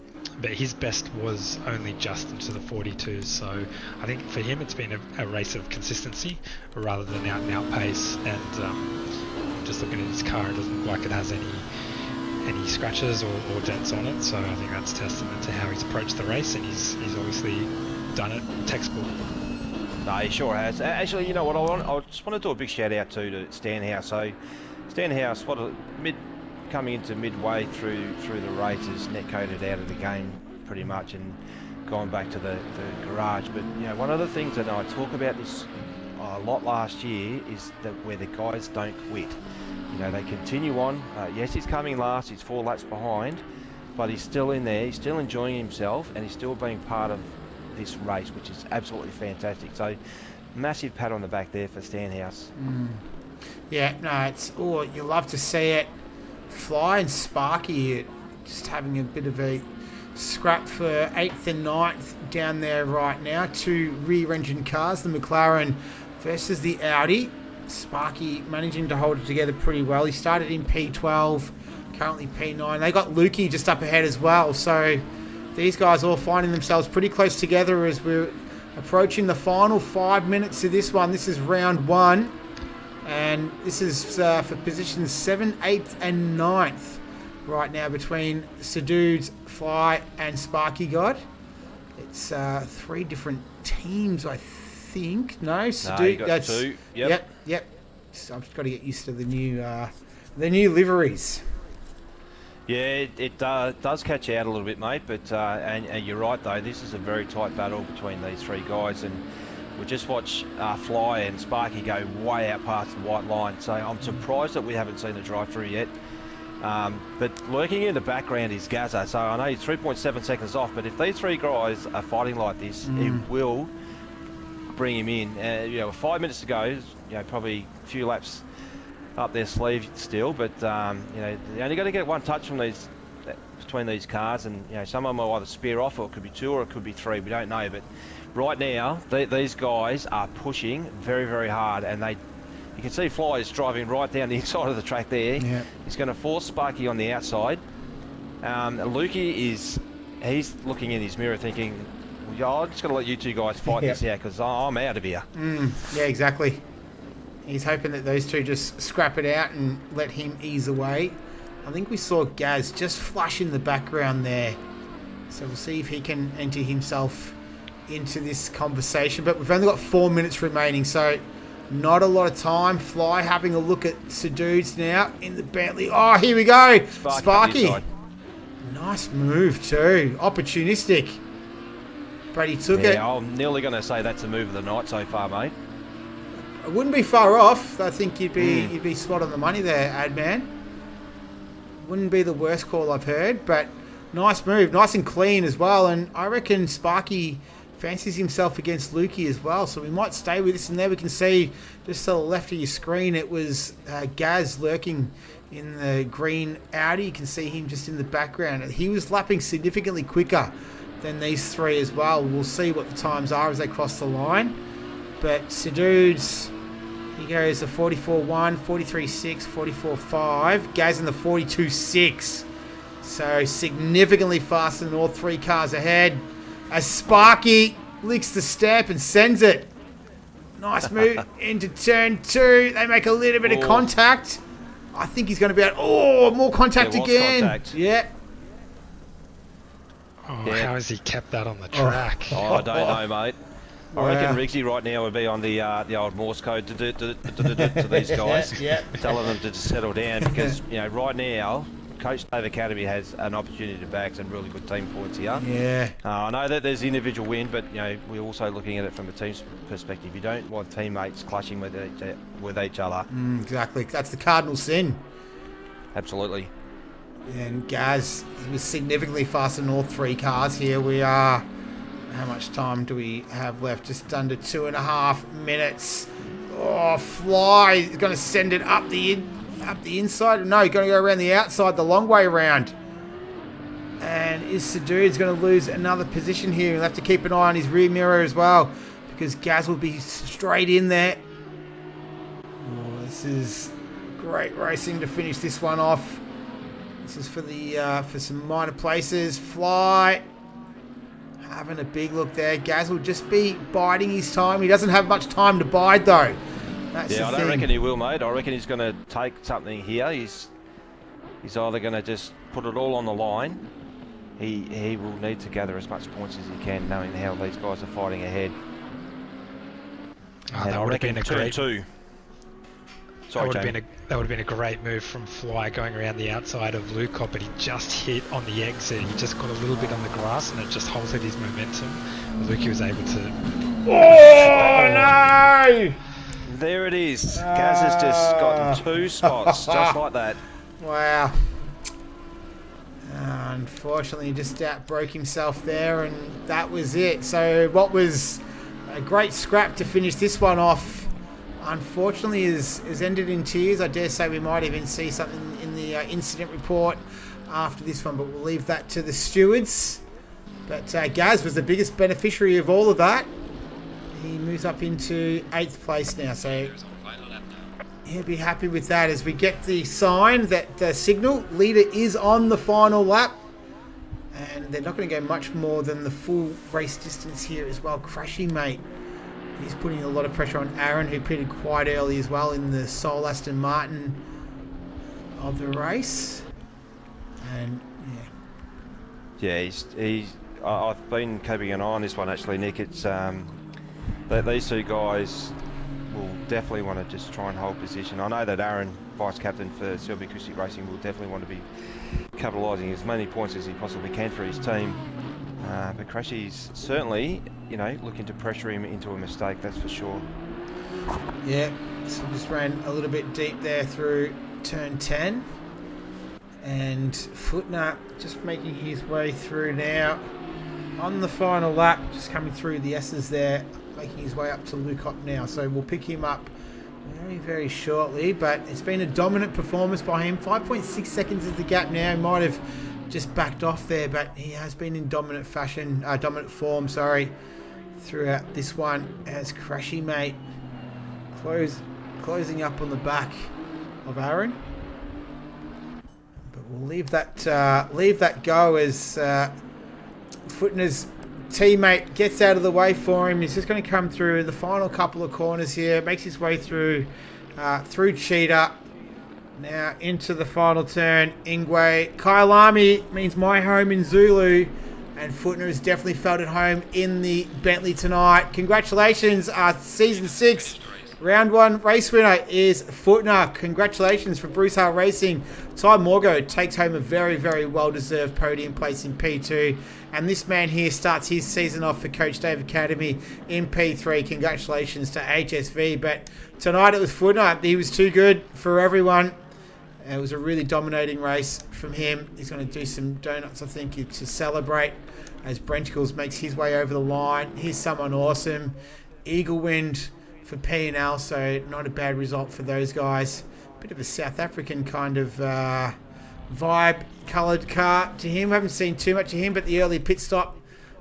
Speaker 6: But his best was only just into the 42s, so I think for him it's been a race of consistency rather than out and out pace. And just looking at his car, it doesn't look like it has any scratches or dents on it. So I think that's testament to how he's approached the race, and he's obviously done it textbook.
Speaker 7: No, he sure has. Actually, you know what? I just want to do a big shout out to Stanhouse. So Stanhouse, coming into midway through the race, is net-coded out of the game pretty much and gone back to the garage. But you know, one of the things that I talk about this a lot last year is that where the guys don't quit. You know, they continue on. Yes, he's coming last. He's 4 laps behind, but he's still in there. He's still enjoying himself, and he's still being part of this race, which is absolutely fantastic. So, massive pat on the back there for Stanhouse.
Speaker 1: Yeah, no, you love to see it. Fly and Sparky just having a bit of a scrap for 8th and 9th down there right now. 2 rear-engine cars, the McLaren versus the Audi. Sparky managing to hold it together pretty well. He started in P12, currently P9. They got Lukey just up ahead as well. So these guys all finding themselves pretty close together as we're approaching the final 5 minutes of this one. This is round 1. And this is for positions 7th, 8th and 9th right now between Sadudes, Fly and Sparky God. It's 3 different teams, I think. No, Sadudes.
Speaker 7: No, that's 2.
Speaker 1: Yep. So I've just got to get used to the new liveries.
Speaker 7: Yeah, it does catch you out a little bit, mate. But and you're right though. This is a very tight battle between these 3 guys, and we just watched Fly and Sparky go way out past the white line. So I'm surprised that we haven't seen the drive-through yet. But lurking in the background is Gazza. So I know he's 3.7 seconds off, but if these 3 guys are fighting like this, it will bring him in. You know, 5 minutes to go, you know, probably a few laps up their sleeve still, but you know, they only got to get 1 touch from between these cars, and you know, some of them will either spear off, or it could be 2 or it could be 3. We don't know, but right now these guys are pushing very, very hard, and you can see Fly is driving right down the inside of the track there. Yeah. He's going to force Sparky on the outside. Lukey he's looking in his mirror thinking, well, I'm just going to let you 2 guys fight this out, because I'm out of here.
Speaker 1: Yeah, exactly. He's hoping that those 2 just scrap it out and let him ease away. I think we saw Gaz just flush in the background there. So we'll see if he can enter himself into this conversation. But we've only got 4 minutes remaining, so not a lot of time. Fly having a look at Sadudes now in the Bentley. Oh, here we go. Sparky. Nice move too. Opportunistic. But he took it.
Speaker 7: I'm nearly going to say that's the move of the night so far, mate.
Speaker 1: It wouldn't be far off. I think you'd be spot on the money there, Adman. Wouldn't be the worst call I've heard, but nice move, nice and clean as well. And I reckon Sparky fancies himself against Lukey as well, so we might stay with this. And there we can see just to the left of your screen, it was Gaz lurking in the green Audi. You can see him just in the background. He was lapping significantly quicker than these 3 as well. We'll see what the times are as they cross the line. But Sadudes, he goes a 44.1, 43.6, 44.5. Gaz in the 42.6. So significantly faster than all 3 cars ahead. As Sparky licks the step and sends it. Nice move into turn 2. They make a little bit of contact. I think he's going to be out. Oh, more contact again.
Speaker 7: Contact.
Speaker 1: Yeah.
Speaker 6: Oh, how has he kept that on the track?
Speaker 7: I don't know, mate. I reckon Riggsy right now would be on the old Morse code to these guys, telling them to just settle down, because you know right now Coach Dave Academy has an opportunity to bag some really good team points here.
Speaker 1: Yeah.
Speaker 7: I know that there's individual win, but you know we're also looking at it from a team's perspective. You don't want teammates clashing with each other.
Speaker 1: Exactly. That's the cardinal sin.
Speaker 7: Absolutely.
Speaker 1: And Gaz, he was significantly faster than all 3 cars here. We are. How much time do we have left? Just under 2.5 minutes. Oh, Fly is going to send it up the up the inside. No, going to go around the outside, the long way around. And is Sadu's going to lose another position here? He'll have to keep an eye on his rear mirror as well, because Gaz will be straight in there. Oh, this is great racing to finish this one off. This is for the for some minor places. Fly. Having a big look there. Gaz will just be biding his time. He doesn't have much time to bide though. That's
Speaker 7: Yeah, I
Speaker 1: the
Speaker 7: don't
Speaker 1: thing.
Speaker 7: reckon he will, mate. I reckon he's going to take something here. He's either going to just put it all on the line. He will need to gather as much points as he can, knowing how these guys are fighting ahead.
Speaker 6: Oh,
Speaker 7: And
Speaker 6: that
Speaker 7: I
Speaker 6: would have
Speaker 7: reckon
Speaker 6: been a
Speaker 7: turn
Speaker 6: great.
Speaker 7: two. Sorry,
Speaker 6: That
Speaker 7: Jamie.
Speaker 6: would have been a great move from Fly going around the outside of Lukop, but he just hit on the exit. He just got a little bit on the grass, and it just halted his momentum. Lukey was able to.
Speaker 1: Oh no!
Speaker 7: There it is. Gaz has just gotten 2 spots, just like that.
Speaker 1: Wow. Unfortunately, he just broke himself there, and that was it. So what was a great scrap to finish this one off, unfortunately, is ended in tears. I dare say we might even see something in the incident report after this one, but we'll leave that to the stewards. But Gaz was the biggest beneficiary of all of that. He moves up into 8th place now, so he'll be happy with that as we get the sign that the signal leader is on the final lap. And they're not going to go much more than the full race distance here as well. Crashy, mate. He's putting a lot of pressure on Aaron, who pitted quite early as well in the sole Aston Martin of the race. And
Speaker 7: Yeah, I've been keeping an eye on this one actually, Nick. It's these 2 guys will definitely want to just try and hold position. I know that Aaron, vice captain for Selby Acoustic Racing, will definitely want to be capitalising as many points as he possibly can for his team. But Crashy's certainly, looking to pressure him into a mistake, that's for sure.
Speaker 1: yeah, so just ran a little bit deep there through turn 10. And Footner just making his way through now on the final lap, just coming through the S's there, making his way up to Lukop now. So we'll pick him up very, very shortly, but it's been a dominant performance by him. 5.6 seconds is the gap now. He might have just backed off there, but he has been in dominant form, throughout this one as Crashy, mate, closing up on the back of Aaron. But we'll leave that go as Footner's teammate gets out of the way for him. He's just going to come through the final couple of corners here, makes his way through Cheetah, now into the final turn. Ingwe, Kyalami means my home in Zulu, and Footner has definitely felt at home in the Bentley tonight. Congratulations, season 6 round 1 race winner is Footner. Congratulations for Bruce Hart Racing. Ty Morgo takes home a very, very well-deserved podium place in P2. And this man here starts his season off for Coach Dave Academy in P3. Congratulations to HSV. But tonight it was Footner. He was too good for everyone. It was a really dominating race from him. He's going to do some donuts, I think, to celebrate as Brenchkels makes his way over the line. Here's someone awesome. Eagle Wind for P&L, so not a bad result for those guys. Bit of a South African kind of vibe, coloured car to him. Haven't seen too much of him, but the early pit stop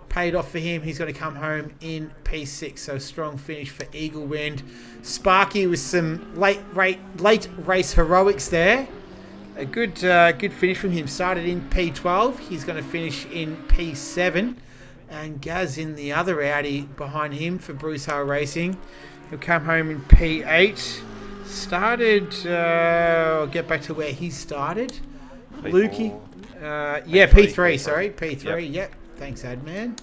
Speaker 1: paid off for him. He's going to come home in P6, so strong finish for Eagle Wind. Sparky with some late race heroics there. A good finish from him. Started in P12. He's going to finish in P7. And Gaz in the other Audi behind him for Bruce Hart Racing. He'll come home in P8. Started... I'll get back to where he started.
Speaker 7: P4.
Speaker 1: Lukey. P3, sorry. P3, yep. Thanks, Adman.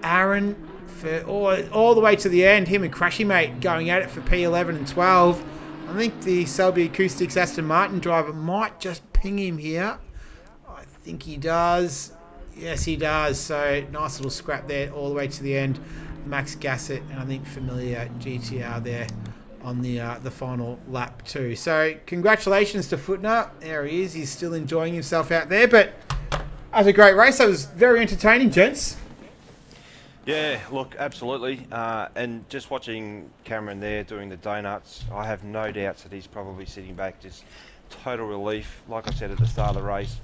Speaker 1: Aaron for all the way to the end. Him and Crashy, mate, going at it for P11 and 12. I think the Selby Acoustics Aston Martin driver might just ping him here. I think he does. Yes, he does. So nice little scrap there all the way to the end. Max Gassett and I think Familiar GTR there on the final lap too. So congratulations to Footner. There he is. He's still enjoying himself out there. But that was a great race. That was very entertaining, gents.
Speaker 5: Yeah, look, absolutely. And just watching Cameron there doing the donuts, I have no doubts that he's probably sitting back, just total relief. Like I said at the start of the race,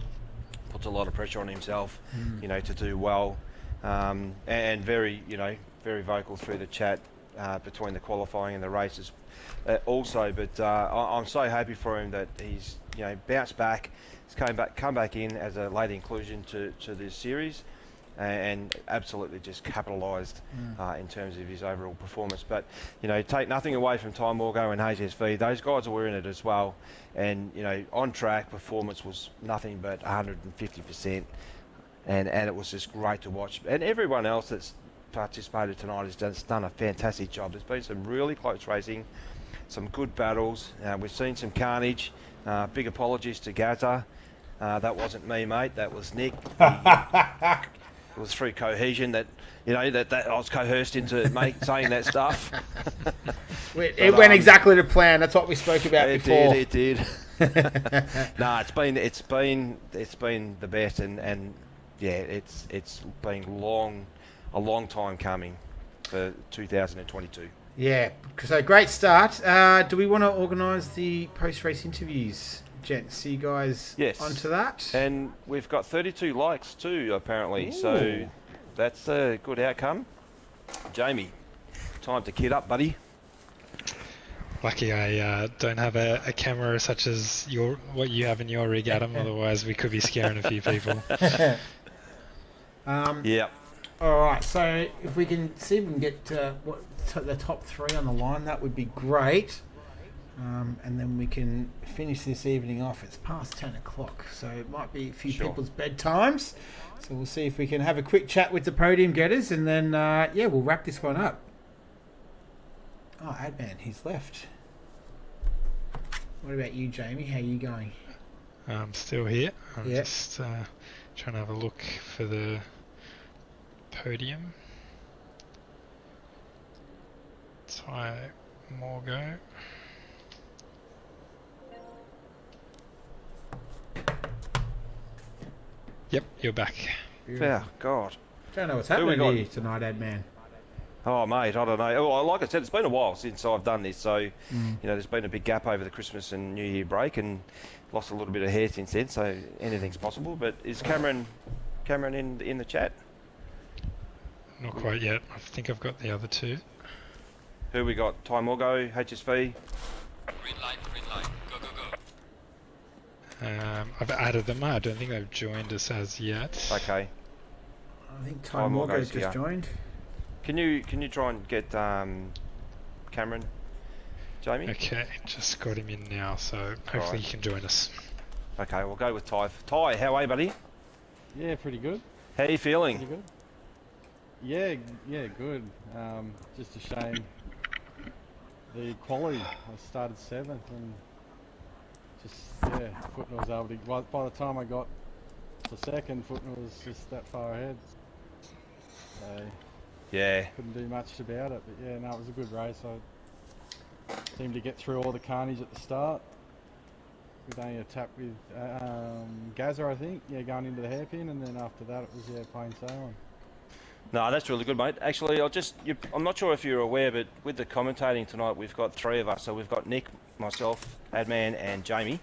Speaker 5: puts a lot of pressure on himself, you know, to do well. And very, you know, very vocal through the chat between the qualifying and the races also. But I'm so happy for him that he's, you know, bounced back. He's come back in as a late inclusion to this series. And absolutely just capitalised in terms of his overall performance. But, you know, take nothing away from Ty Morgo and HSV. Those guys were in it as well. And, you know, on track performance was nothing but 150%. And it was just great to watch. And everyone else that's participated tonight has done a fantastic job. There's been some really close racing, some good battles. We've seen some carnage. Big apologies to Gaza. That wasn't me, mate. That was Nick. It was through cohesion that, you know, that I was coerced into saying that stuff.
Speaker 1: It went exactly to plan. That's what we spoke about before.
Speaker 5: It did. No, it's been the best, and yeah, it's been a long time coming for 2022.
Speaker 1: Yeah, so great start. Do we want to organise the post-race interviews, gents? See you guys onto that?
Speaker 5: And we've got 32 likes too, apparently. Ooh. So that's a good outcome. Jamie, time to kit up, buddy.
Speaker 6: Lucky I don't have a camera such as what you have in your rig, Adam. Otherwise, we could be scaring a few people.
Speaker 5: Yeah.
Speaker 1: All right. So if we can see if we can get the top 3 on the line, that would be great. And then we can finish this evening off. It's past 10 o'clock, so it might be a few people's bedtimes. So we'll see if we can have a quick chat with the podium getters, and then we'll wrap this one up. Oh, Adman, he's left. What about you, Jamie? How are you going?
Speaker 6: I'm still here. I'm just trying to have a look for the podium. Ty Morgo. Yep, you're back.
Speaker 5: Yeah, God.
Speaker 1: Don't know what's happening here tonight, Adman.
Speaker 5: Oh, mate, I don't know. Well, like I said, it's been a while since I've done this, so you know, there's been a big gap over the Christmas and New Year break, and lost a little bit of hair since then. So anything's possible. But is Cameron in the chat?
Speaker 6: Not quite yet. I think I've got the other two.
Speaker 5: Who we got? Ty Morgo, HSV.
Speaker 8: Green light, go, go, go.
Speaker 6: I've added them. I don't think they've joined us as yet.
Speaker 5: Okay.
Speaker 1: I think Ty Morgo just joined.
Speaker 5: Can you try and get Cameron, Jamie?
Speaker 6: Okay, just got him in now, so hopefully he can join us.
Speaker 5: Okay, we'll go with Ty. Ty, how are you, buddy?
Speaker 9: Yeah, pretty good.
Speaker 5: How are you feeling?
Speaker 9: Pretty good. Yeah, good. Just a shame the quality. I started 7th and just Footnoy was able to. By the time I got to 2nd, Footnoy was just that far ahead. So
Speaker 5: yeah,
Speaker 9: couldn't do much about it. But yeah, no, it was a good race. I seemed to get through all the carnage at the start. With only a tap with Gaza, I think. Yeah, going into the hairpin, and then after that it was plain sailing.
Speaker 5: No, that's really good, mate. Actually, I'm not sure if you're aware, but with the commentating tonight, we've got 3 of us. So we've got Nick, myself, Adman, and Jamie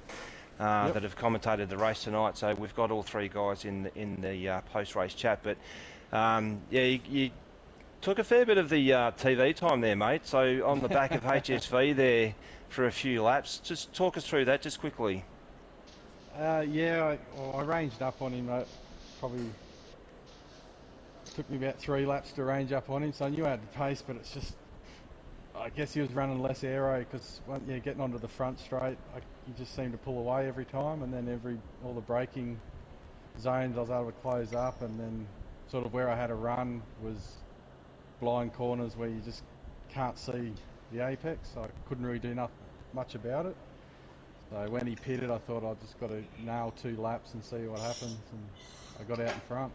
Speaker 5: that have commentated the race tonight. So we've got all 3 guys in the post-race chat. But you took a fair bit of the TV time there, mate. So on the back of HSV there for a few laps. Just talk us through that just quickly.
Speaker 9: I ranged up on him. Probably took me about 3 laps to range up on him, so I knew I had the pace, but it's just, I guess he was running less aero because getting onto the front straight, he just seemed to pull away every time, and then all the braking zones I was able to close up, and then sort of where I had to run was blind corners where you just can't see the apex, so I couldn't really do much about it. So when he pitted, I thought I just got to nail 2 laps and see what happens, and I got out in front.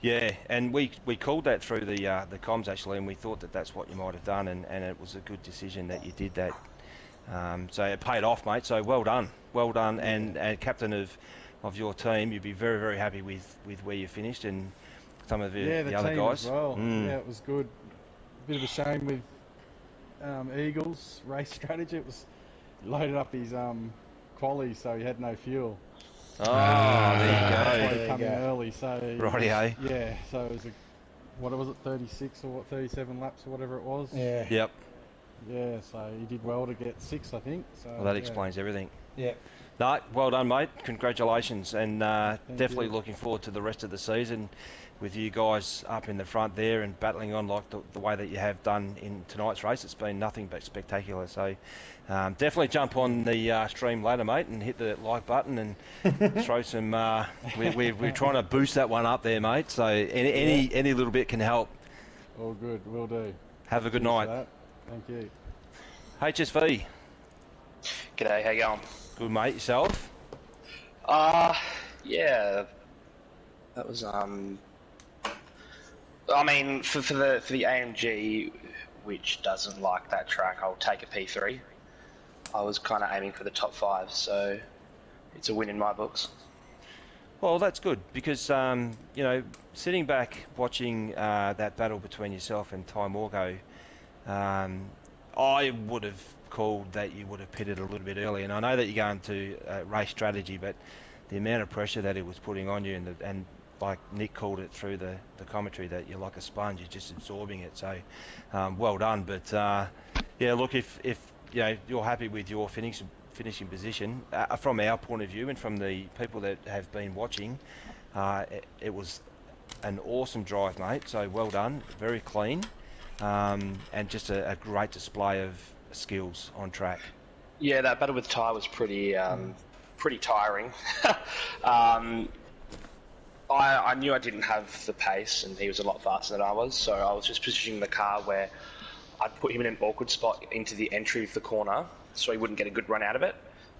Speaker 5: Yeah, and we called that through the comms actually, and we thought that that's what you might have done, and it was a good decision that you did that. So it paid off, mate. So well done, and captain of your team, you'd be very, very happy with where you finished, and some of
Speaker 9: Yeah,
Speaker 5: the
Speaker 9: the
Speaker 5: other
Speaker 9: team
Speaker 5: guys.
Speaker 9: as well. Yeah, it was good. Bit of a shame with Eagles race strategy. It was loaded up his quali, so he had no fuel.
Speaker 5: Oh,
Speaker 9: That's
Speaker 5: there
Speaker 9: why
Speaker 5: you
Speaker 9: he come in
Speaker 1: go.
Speaker 9: early. So
Speaker 5: Righty-o.
Speaker 9: yeah, so it was what was it, 36 or what, 37 laps or whatever it was.
Speaker 1: Yeah.
Speaker 5: go. Yep.
Speaker 9: Yeah, so he did well to get 6, I think. So
Speaker 5: Well, that
Speaker 9: yeah.
Speaker 5: explains everything.
Speaker 1: Yeah.
Speaker 5: No, well done, mate. Congratulations, and definitely
Speaker 9: you.
Speaker 5: looking forward to the rest of the season with you guys up in the front there and battling on like the way that you have done in tonight's race. It's been nothing but spectacular. So definitely jump on the stream later, mate, and hit the like button and throw some. We're trying to boost that one up there, mate. So any little bit can help.
Speaker 9: All good, will do.
Speaker 5: Have a good
Speaker 9: Cheers for
Speaker 5: night.
Speaker 9: that. Thank you.
Speaker 5: HSV,
Speaker 10: G'day, how you going?
Speaker 5: good mate. Yourself?
Speaker 10: Yeah, that was I mean, for the AMG, which doesn't like that track, I'll take a P3. I was kind of aiming for the top 5, so it's a win in my books.
Speaker 5: Well, that's good because you know, sitting back watching that battle between yourself and Ty Morgo, I would have called that you would have pitted a little bit early, and I know that you're going to race strategy, but the amount of pressure that it was putting on you, and like Nick called it through the commentary, that you're like a sponge, you're just absorbing it. So well done. But yeah, look, if you know you're happy with your finishing position, from our point of view and from the people that have been watching, it was an awesome drive, mate. So well done, very clean, and just a great display of skills on track.
Speaker 10: Yeah, that battle with Ty was pretty tiring. I knew I didn't have the pace, and he was a lot faster than I was, so I was just positioning the car where I'd put him in an awkward spot into the entry of the corner, so he wouldn't get a good run out of it.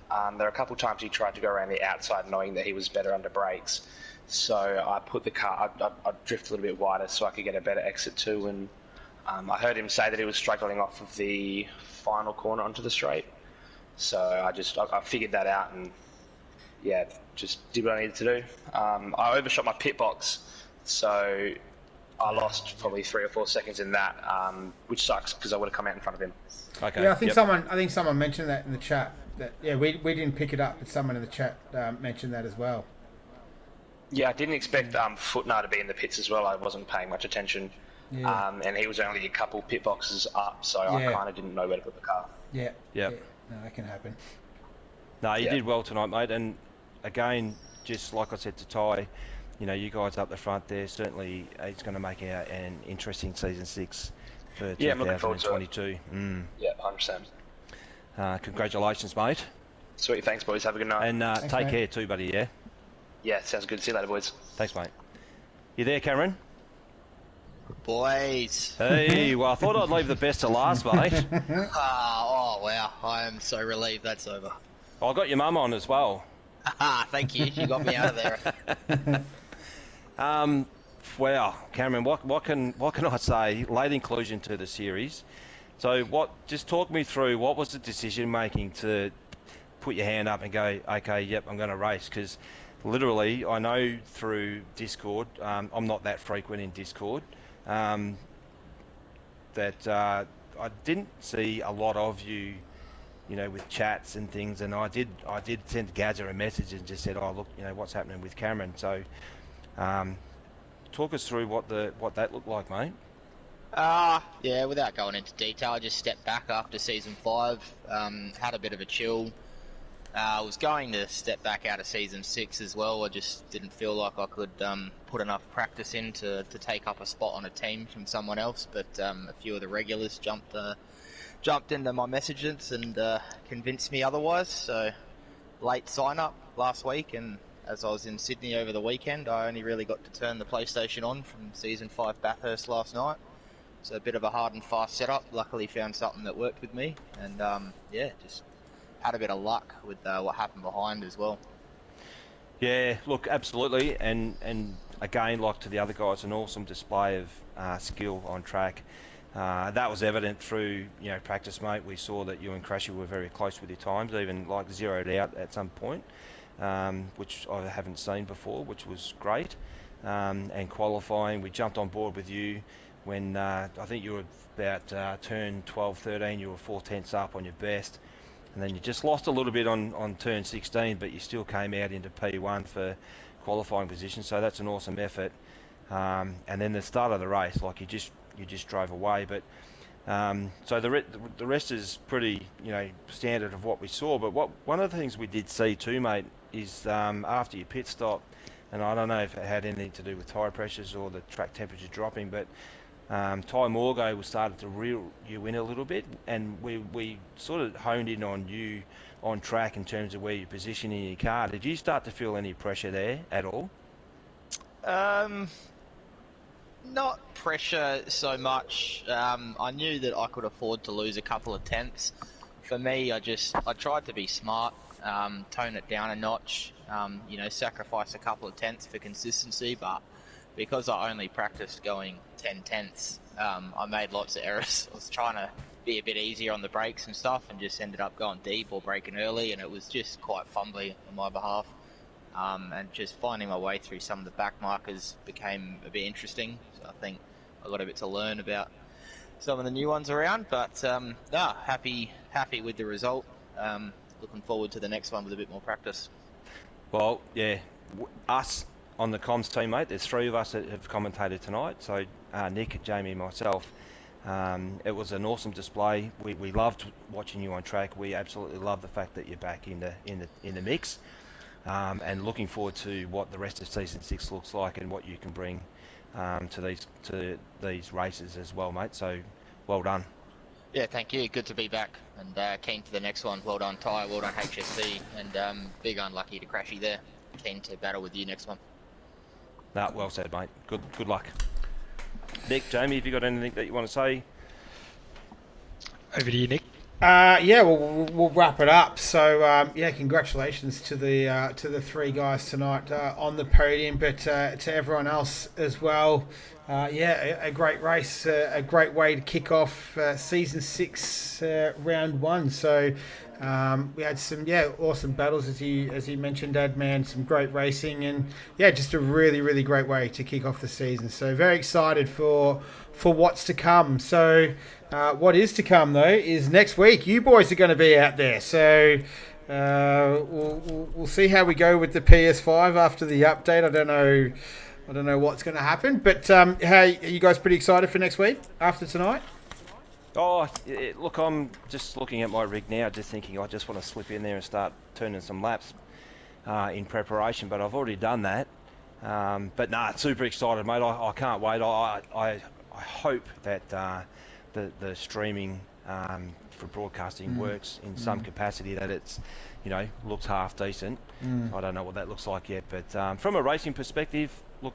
Speaker 10: There are a couple of times he tried to go around the outside, knowing that he was better under brakes. So I put the car, I'd drift a little bit wider so I could get a better exit too. And I heard him say that he was struggling off of the final corner onto the straight. So I figured that out and yeah, just did what I needed to do. I overshot my pit box, so I lost probably 3 or 4 seconds in that, which sucks because I would have come out in front of him.
Speaker 5: Okay.
Speaker 1: Yeah, I think someone mentioned that in the chat. That yeah, we didn't pick it up, but someone in the chat mentioned that as well.
Speaker 10: Yeah, I didn't expect Footnar to be in the pits as well. I wasn't paying much attention.
Speaker 1: Yeah.
Speaker 10: And he was only a couple pit boxes up, so I kind of didn't know where to put the car.
Speaker 1: Yeah.
Speaker 5: Yeah.
Speaker 1: No, that can happen.
Speaker 5: No, you did well tonight, mate. And again, just like I said to Ty, you know, you guys up the front there, certainly it's going to make an interesting season 6 for
Speaker 10: I'm looking forward to it.
Speaker 5: 2022.
Speaker 10: Yeah, 100%.
Speaker 5: Congratulations, mate.
Speaker 10: Sweet, thanks, boys. Have a good night.
Speaker 5: And
Speaker 1: Thanks,
Speaker 5: take
Speaker 1: mate.
Speaker 5: care too, buddy, yeah?
Speaker 10: Yeah, sounds good. See you later, boys.
Speaker 5: Thanks, mate. You there, Cameron?
Speaker 11: Boys.
Speaker 5: Hey, well, I thought I'd leave the best to last, mate.
Speaker 11: Oh, wow. I am so relieved that's over.
Speaker 5: I got your mum on as well.
Speaker 11: Thank you. You got me out of there.
Speaker 5: Wow, Cameron, what can I say? Late inclusion to the series. So just talk me through, what was the decision making to put your hand up and go, okay, yep, I'm going to race? Because literally, I know through Discord, I'm not that frequent in Discord, that I didn't see a lot of you, you know, with chats and things, and I did send Gadger a message and just said, oh look, you know, what's happening with Cameron? So talk us through what that looked like, mate.
Speaker 11: Yeah, without going into detail, I just stepped back after season 5, had a bit of a chill. I was going to step back out of season 6 as well. I just didn't feel like I could put enough practice in to take up a spot on a team from someone else, but a few of the regulars jumped into my messages and convinced me otherwise. So late sign up last week, and as I was in Sydney over the weekend, I only really got to turn the PlayStation on from season 5 Bathurst last night. So a bit of a hard and fast setup. Luckily found something that worked with me, and yeah, just had a bit of luck with what happened behind as well.
Speaker 5: Yeah, look, absolutely, and again, like to the other guys, an awesome display of skill on track. That was evident through, you know, practice, mate. We saw that you and Crashy were very close with your times, even like zeroed out at some point, which I haven't seen before, which was great. and qualifying. We jumped on board with you when I think you were about turn 12, 13, you were 4/10 up on your best. And then you just lost a little bit on turn 16, but you still came out into P1 for qualifying position, so that's an awesome effort. And then the start of the race, like you just drove away. But so the rest is pretty, standard of what we saw. But one of the things we did see too, mate, is after your pit stop, and I don't know if it had anything to do with tyre pressures or the track temperature dropping, but Ty Morgo started to reel you in a little bit, and we sort of honed in on you on track in terms of where you're positioning your car. Did you start to feel any pressure there at all?
Speaker 11: Not pressure so much. I knew that I could afford to lose a couple of tenths. For me, I tried to be smart, tone it down a notch, sacrifice a couple of tenths for consistency, but because I only practiced going 10 tenths, I made lots of errors. I was trying to be a bit easier on the brakes and stuff and just ended up going deep or braking early, and it was just quite fumbly on my behalf. And just finding my way through some of the back markers became a bit interesting. So I think I got a bit to learn about some of the new ones around, but happy with the result. Looking forward to the next one with a bit more practice.
Speaker 5: Well, yeah, us on the comms team, mate, there's 3 of us that have commentated tonight, so Nick, Jamie and myself. It was an awesome display. We loved watching you on track. We absolutely love the fact that you're back in the mix, and looking forward to what the rest of season 6 looks like and what you can bring to these races as well, mate. So well done.
Speaker 11: Yeah, thank you. Good to be back, and keen for the next one. Well done, Ty. Well done, HSC, and big unlucky to Crashy there. Keen to battle with you next one.
Speaker 5: Nah, well said, mate. Good luck. Nick, Jamie, have you got anything that you want to say?
Speaker 6: Over to you, Nick.
Speaker 1: We'll wrap it up. So congratulations to the 3 guys tonight on the podium, but to everyone else as well. A great race, a great way to kick off season 6, round 1. So we had some awesome battles as you mentioned, Adman, some great racing, and just a really, really great way to kick off the season. So very excited for what's to come. So what is to come though is next week you boys are going to be out there. So we'll see how we go with the PS5 after the update. I don't know what's going to happen, but hey, are you guys pretty excited for next week after tonight?
Speaker 5: Oh, look, I'm just looking at my rig now, just thinking I just want to slip in there and start turning some laps in preparation, but I've already done that. But nah, super excited, mate. I can't wait. I hope that the streaming for broadcasting works in some capacity, that it's, looks half decent. I don't know what that looks like yet, but from a racing perspective, look,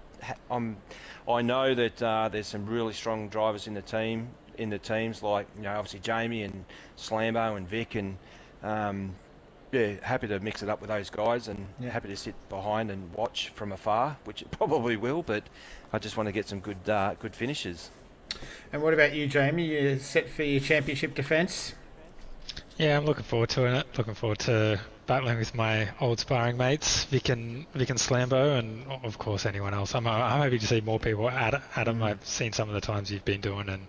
Speaker 5: I know that there's some really strong drivers in the teams, like obviously Jamie and Slambo and Vic, and happy to mix it up with those guys, and happy to sit behind and watch from afar, which it probably will, but I just want to get some good finishes.
Speaker 1: And what about you, Jamie? You set for your championship defence?
Speaker 6: Yeah, I'm looking forward to it. Looking forward to battling with my old sparring mates, Vic and Slambo, and of course anyone else. I'm happy to see more people. Adam, I've seen some of the times you've been doing, and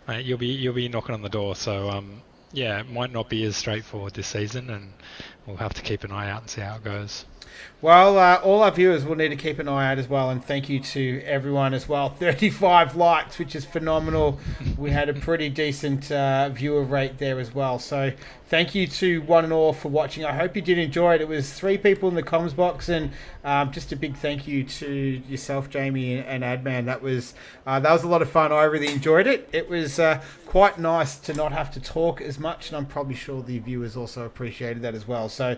Speaker 6: mate, you'll be knocking on the door. So it might not be as straightforward this season, and we'll have to keep an eye out and see how it goes.
Speaker 1: Well, all our viewers will need to keep an eye out as well, and thank you to everyone as well. 35 likes, which is phenomenal. We had a pretty decent viewer rate there as well. So thank you to one and all for watching. I hope you did enjoy it. It was 3 people in the comms box, and just a big thank you to yourself, Jamie, and Adman. That was a lot of fun. I really enjoyed it. It was quite nice to not have to talk as much, and I'm probably sure the viewers also appreciated that as well. So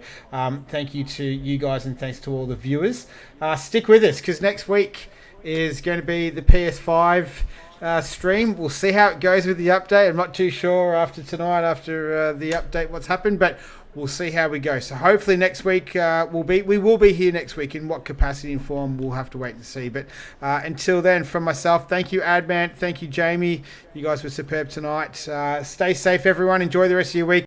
Speaker 1: thank you to you guys, and thanks to all the viewers. Stick with us, because next week is going to be the PS5 stream. We'll see how it goes with the update. I'm not too sure after tonight, after the update, what's happened, but we'll see how we go. So hopefully next week we will be here next week. In what capacity and form, we'll have to wait and see. But until then, from myself, thank you, Adman. Thank you, Jamie. You guys were superb tonight. Stay safe, everyone. Enjoy the rest of your week.